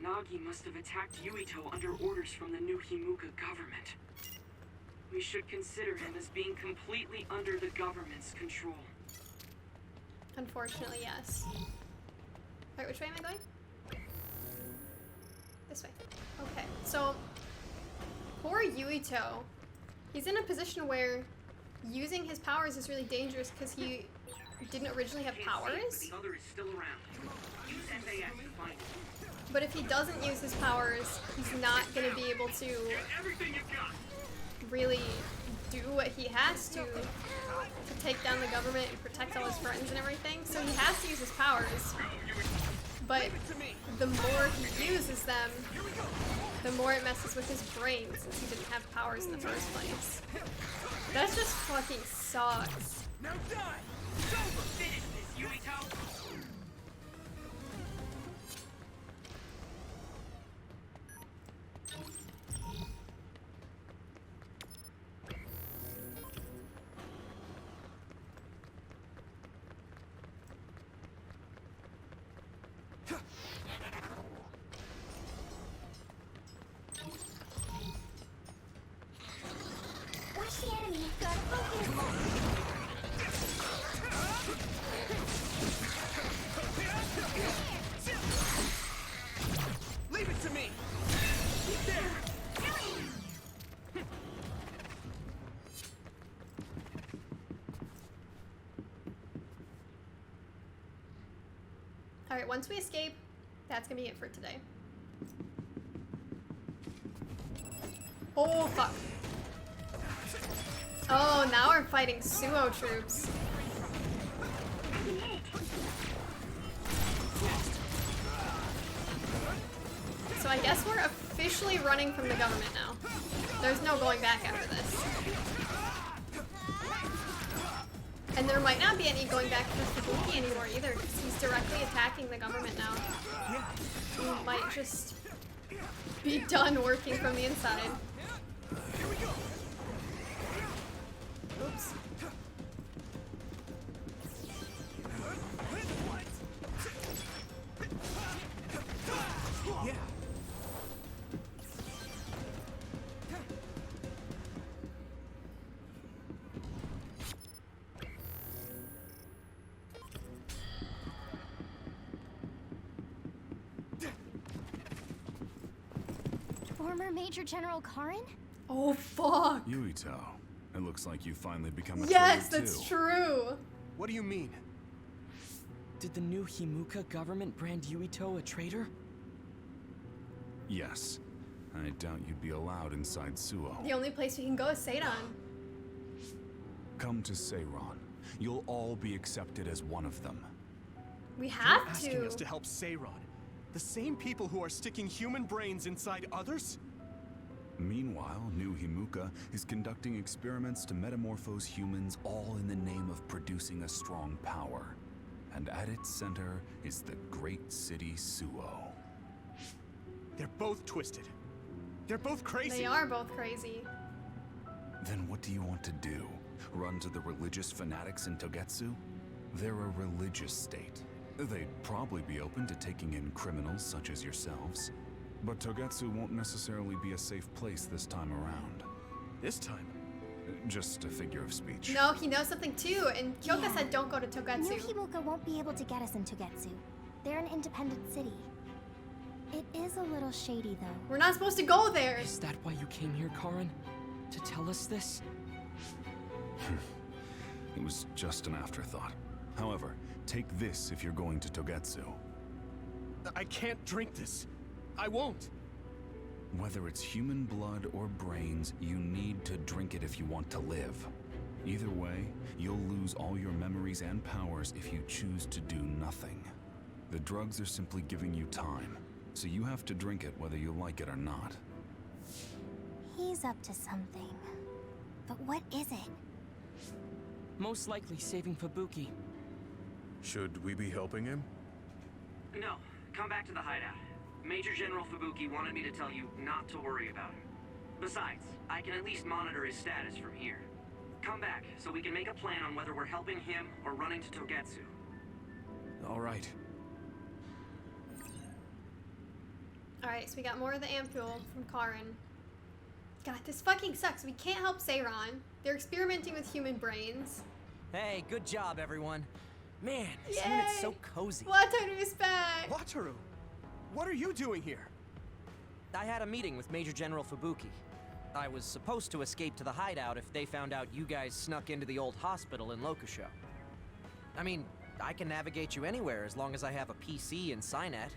Nagi must have attacked Yuito under orders from the new Himuka government. We should consider him as being completely under the government's control. Unfortunately, yes. Wait, which way am I going? This way. Okay, so poor Yuito. He's in a position where using his powers is really dangerous because he didn't originally have powers. The other is still around. Use SAS to find him. But if he doesn't use his powers, he's not going to be able to Everything you've got. really do what he has to take down the government and protect all his friends and everything. So he has to use his powers. But the more he uses them, the more it messes with his brain since he didn't have powers in the first place. That just fucking sucks. Now die! It's over! Finish this, Yuito! Watch the enemy. Gotta focus. Leave it to me! Keep there! Alright, once we escape, that's gonna be it for today. Oh, fuck. Oh, now we're fighting Suo troops. So I guess we're officially running from the government now. There's no going back after this. And there might not be any going back to Fubuki anymore either, because he's directly attacking the government now. He might just be done working from the inside. Oops. Yeah. Former Major General Karin? Oh, fuck. Yuito, it looks like you finally become a Yes, traitor that's too. true. What do you mean? Did the new Himuka government brand Yuito a traitor? Yes. I doubt you'd be allowed inside Suo. The only place we can go is Seidan. Come to Seiran. You'll all be accepted as one of them. We have You're asking to. us to help Seiran. The same people who are sticking human brains inside others? Meanwhile, new Himuka is conducting experiments to metamorphose humans, all in the name of producing a strong power. And at its center is the great city Suo. They're both twisted. They're both crazy. They are both crazy. Then what do you want to do? Run to the religious fanatics in Togetsu? They're a religious state. They'd probably be open to taking in criminals such as yourselves. But Togetsu won't necessarily be a safe place this time around. This time? Just a figure of speech. No, he knows something too, and Kyoka said don't go to New Togetsu. Himuka won't be able to get us in Togetsu. They're an independent city. It is a little shady, though. We're not supposed to go there. Is that why you came here, Karin? To tell us this? It was just an afterthought. However, take this if you're going to Togetsu. I can't drink this. I won't. Whether it's human blood or brains, you need to drink it if you want to live. Either way, you'll lose all your memories and powers if you choose to do nothing. The drugs are simply giving you time, so you have to drink it whether you like it or not. He's up to something. But what is it? Most likely saving Fubuki. Should we be helping him? No, come back to the hideout. Major General Fubuki wanted me to tell you not to worry about him. Besides, I can at least monitor his status from here. Come back, so we can make a plan on whether we're helping him or running to Togetsu. All right. Alright, so we got more of the ampule from Karin. God, this fucking sucks. We can't help Seiran. They're experimenting with human brains. Hey, good job, everyone. Man, this Yay! unit's so cozy. Wataru's back! Wataru, what are you doing here? I had a meeting with Major General Fubuki. I was supposed to escape to the hideout if they found out you guys snuck into the old hospital in Lokusho. I mean, I can navigate you anywhere as long as I have a PC and Cynet.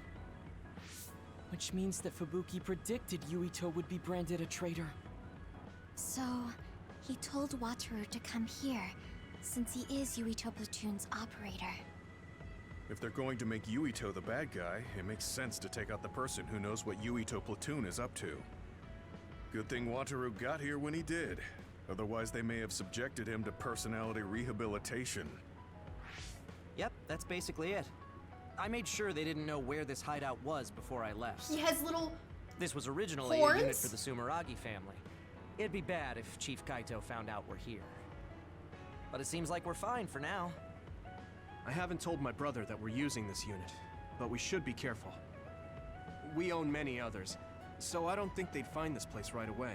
Which means that Fubuki predicted Yuito would be branded a traitor. So, he told Wataru to come here, since he is Yuito Platoon's operator. If they're going to make Yuito the bad guy, it makes sense to take out the person who knows what Yuito platoon is up to. Good thing Wataru got here when he did. Otherwise, they may have subjected him to personality rehabilitation. Yep, that's basically it. I made sure they didn't know where this hideout was before I left. He has little This was originally horns? a unit for the Sumeragi family. It'd be bad if Chief Kaito found out we're here. But it seems like we're fine for now. I haven't told my brother that we're using this unit, but we should be careful. We own many others, so I don't think they'd find this place right away.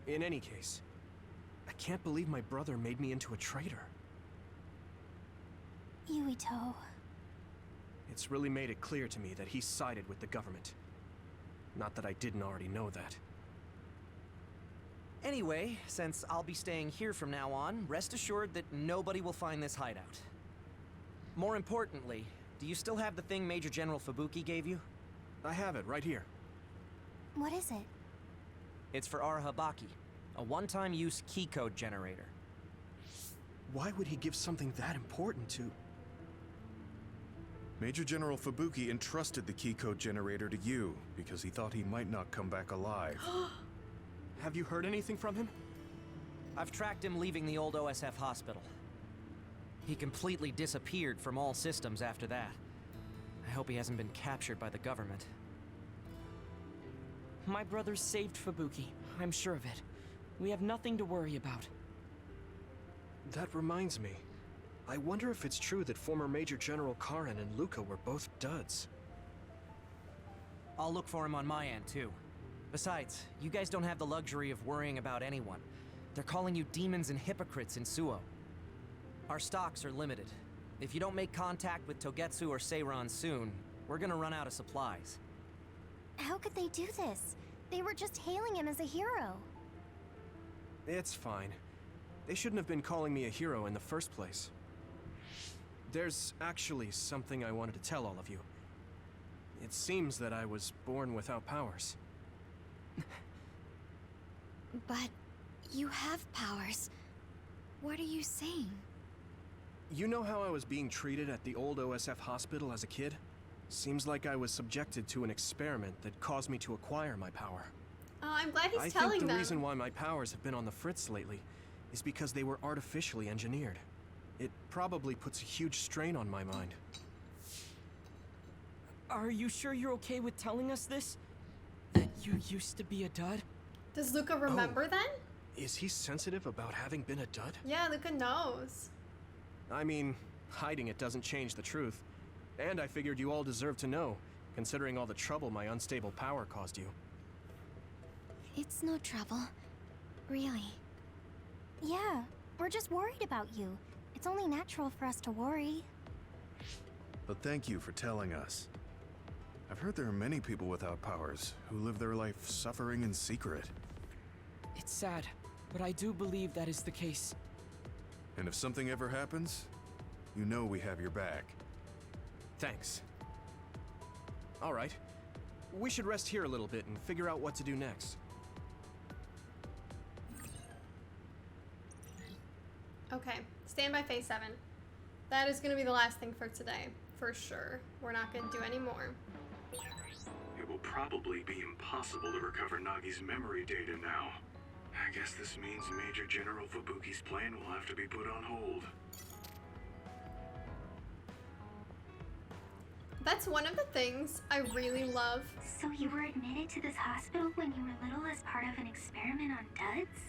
In any case, I can't believe my brother made me into a traitor. Yuito. It's really made it clear to me that he sided with the government. Not that I didn't already know that. Anyway, since I'll be staying here from now on, rest assured that nobody will find this hideout. More importantly, do you still have the thing Major General Fubuki gave you? I have it right here. What is it? It's for Arahabaki, a one-time use key code generator. Why would he give something that important to... Major General Fubuki entrusted the key code generator to you because he thought he might not come back alive. Have you heard anything from him? I've tracked him leaving the old OSF hospital. He completely disappeared from all systems after that. I hope he hasn't been captured by the government. My brother saved Fubuki. I'm sure of it. We have nothing to worry about. That reminds me. I wonder if it's true that former Major General Karen and Luka were both duds. I'll look for him on my end, too. Besides, you guys don't have the luxury of worrying about anyone. They're calling you demons and hypocrites in Suo. Our stocks are limited. If you don't make contact with Togetsu or Seiran soon, we're gonna run out of supplies. How could they do this? They were just hailing him as a hero. It's fine. They shouldn't have been calling me a hero in the first place. There's actually something I wanted to tell all of you. It seems that I was born without powers. But you have powers. What are you saying? You know how I was being treated at the old OSF hospital as a kid? Seems like I was subjected to an experiment that caused me to acquire my power. Oh, I'm glad he's I telling think the them. reason why my powers have been on the fritz lately is because they were artificially engineered. It probably puts a huge strain on my mind. Are you sure you're okay with telling us this? That you used to be a dud? Does Luka remember then? Is he sensitive about having been a dud? Yeah, Luka knows. I mean, hiding it doesn't change the truth. And I figured you all deserve to know, considering all the trouble my unstable power caused you. It's no trouble. Really. Yeah, we're just worried about you. It's only natural for us to worry. But thank you for telling us. I've heard there are many people without powers who live their life suffering in secret. It's sad, but I do believe that is the case. And if something ever happens, you know we have your back. Thanks. All right. We should rest here a little bit and figure out what to do next. Okay, stand by phase 7. That is gonna be the last thing for today, for sure. We're not gonna do any more. It will probably be impossible to recover Nagi's memory data now. I guess this means Major General Fubuki's plan will have to be put on hold. That's one of the things I really love. So you were admitted to this hospital when you were little as part of an experiment on duds?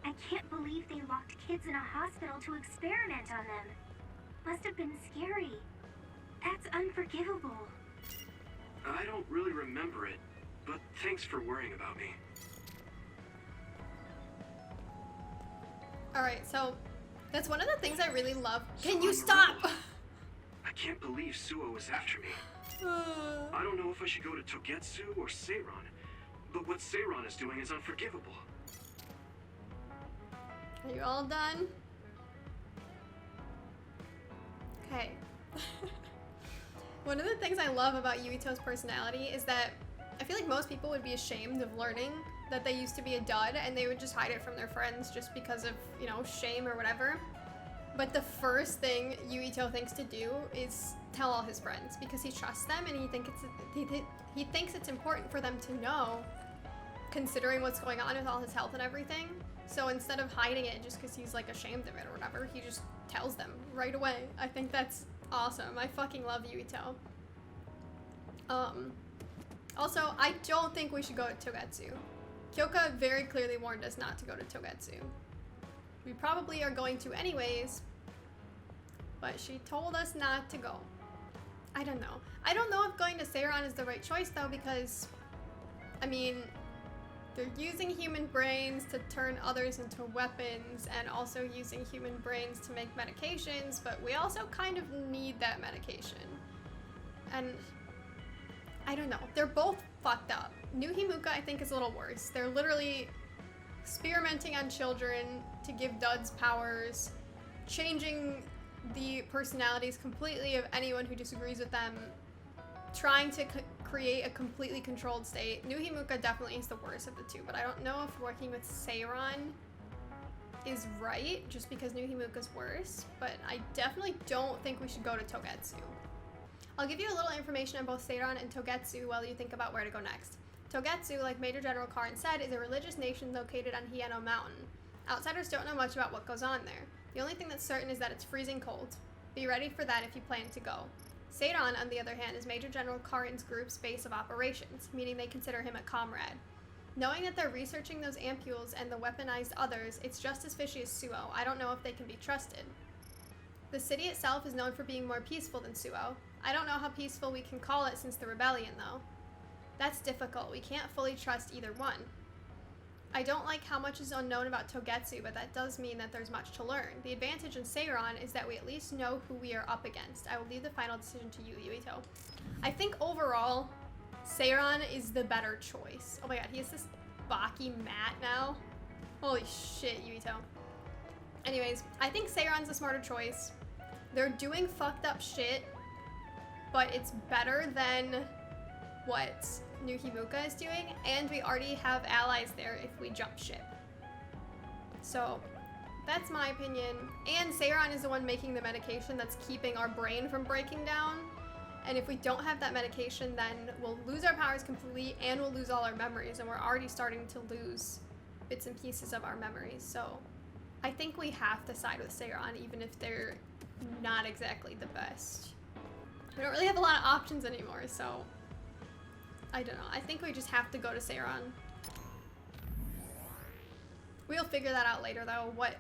I can't believe they locked kids in a hospital to experiment on them. Must have been scary. That's unforgivable. I don't really remember it, but thanks for worrying about me. Alright, so that's one of the things I really love. Can So you I'm stop? wrong. I can't believe Suo is after me. I don't know if I should go to Togetsu or Seiran, but what Seiran is doing is unforgivable. Are you all done? Okay. One of the things I love about Yuito's personality is that I feel like most people would be ashamed of learning that they used to be a dud and they would just hide it from their friends just because of, you know, shame or whatever. But the first thing Yuito thinks to do is tell all his friends because he trusts them and he thinks it's important for them to know, considering what's going on with all his health and everything. So instead of hiding it just because he's like ashamed of it or whatever, he just tells them right away. I think that's awesome. I fucking love Yuito. Also, I don't think we should go to Togetsu. Kyoka very clearly warned us not to go to Togetsu. We probably are going to anyways, but she told us not to go. I don't know. I don't know if going to Seiran is the right choice though, because, I mean, they're using human brains to turn others into weapons and also using human brains to make medications, but we also kind of need that medication. And I don't know. They're both fucked up. New Himuka, I think, is a little worse. They're literally experimenting on children to give duds powers, changing the personalities completely of anyone who disagrees with them, trying to create a completely controlled state. New Himuka definitely is the worst of the two, but I don't know if working with Seiran is right, just because New Himuka's worse, but I definitely don't think we should go to Togetsu. I'll give you a little information on both Seiran and Togetsu while you think about where to go next. Togetsu, like Major General Karin said, is a religious nation located on Hieno Mountain. Outsiders don't know much about what goes on there. The only thing that's certain is that it's freezing cold. Be ready for that if you plan to go. Seiran, on the other hand, is Major General Karin's group's base of operations, meaning they consider him a comrade. Knowing that they're researching those ampules and the weaponized others, it's just as fishy as Suo. I don't know if they can be trusted. The city itself is known for being more peaceful than Suo. I don't know how peaceful we can call it since the rebellion, though. That's difficult. We can't fully trust either one. I don't like how much is unknown about Togetsu, but that does mean that there's much to learn. The advantage in Seiran is that we at least know who we are up against. I will leave the final decision to you, Yuito. I think overall, Seiran is the better choice. Oh my god, he has this Baki mat now. Holy shit, Yuito. Anyways, I think Seiran's a smarter choice. They're doing fucked up shit, but it's better than what New Himuka is doing, and we already have allies there if we jump ship. So that's my opinion. And Seiran is the one making the medication that's keeping our brain from breaking down. And if we don't have that medication, then we'll lose our powers completely and we'll lose all our memories, and we're already starting to lose bits and pieces of our memories. So I think we have to side with Seiran, even if they're not exactly the best. We don't really have a lot of options anymore, so I don't know. I think we just have to go to Seiran. We'll figure that out later, though, what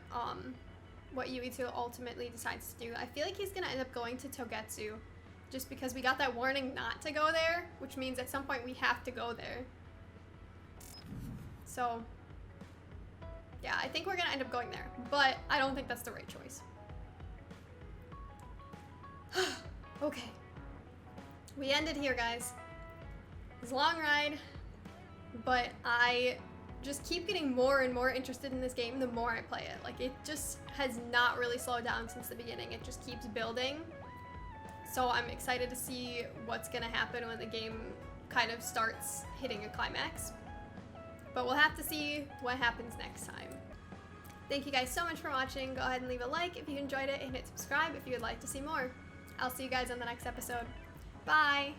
Yuito ultimately decides to do. I feel like he's gonna end up going to Togetsu, just because we got that warning not to go there, which means at some point we have to go there. So yeah, I think we're gonna end up going there, but I don't think that's the right choice. Okay. We ended here, guys. It was a long ride, but I just keep getting more and more interested in this game the more I play it. Like, it just has not really slowed down since the beginning. It just keeps building. So I'm excited to see what's gonna happen when the game kind of starts hitting a climax. But we'll have to see what happens next time. Thank you guys so much for watching. Go ahead and leave a like if you enjoyed it and hit subscribe if you would like to see more. I'll see you guys on the next episode. Bye!